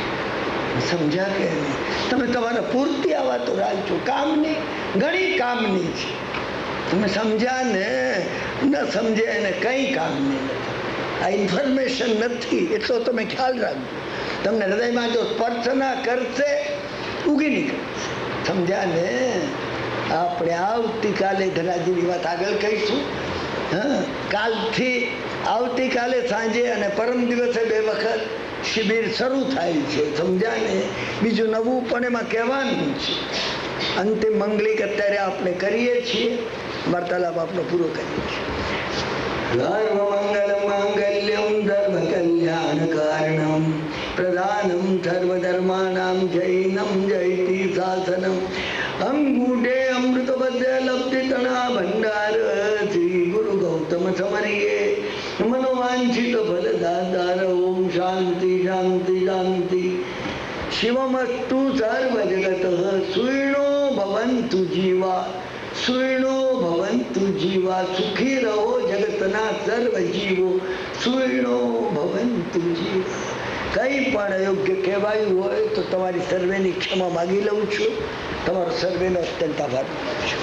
સમજ્યા કે નહીં? તમે તમારા પૂરતી આ વાતો રાખજો. કામની ઘણી કામની છે. તમે સમજ્યા ને? ન સમજે એને કંઈ કામની નથી. આ ઇન્ફોર્મેશન નથી એટલો તમે ખ્યાલ રાખજો. તમને હૃદયમાં જો સ્પર્શ ના કરશે ઉગી નીકળશે. સમજ્યા ને? આપણે આવતીકાલે ધનાજીની વાત આગળ કહીશું. હા, કાલથી આવતીકાલે સાંજે અને પરમ દિવસે 2 વખત શિબિર શરૂ થાય છે. સમજ્યા ને? બીજું નવું પણ એમાં કહેવાનું છે. અંતિમ મંગલિક અત્યારે આપણે કરીએ છીએ. વાર્તાલાપ આપણો પૂરો કરીએ છીએ. સર્વ મંગલ માંગલ્યમ ધર્મ કલ્યાણ કારણમ પ્રધાનમ સર્વધર્માનામ જૈનમ જયતિ શાસનમ અંગૂઠે અમૃતબદ્ધ લબ્ધિતણા ભંડાર શ્રી ગુરુ ગૌતમ સમરીએ મનોવાંછિત ફલદાતાર. ઓમ શાંતિ શાંતિ શાંતિ. શિવમસ્તુ સર્વ જગત સુઈણો ભવંતુ જીવા. સુઈણો ભવંતુ જીવા. સુખી રહો જગતના સર્વ જીવો. સુઈણો ભવંતુ જીવા. કંઈ પણ અયોગ્ય કહેવાયું હોય તો તમારી સર્વેની ક્ષમા માગી લઉં છું. તમારો સર્વેનો અત્યંત આભાર માનું છું.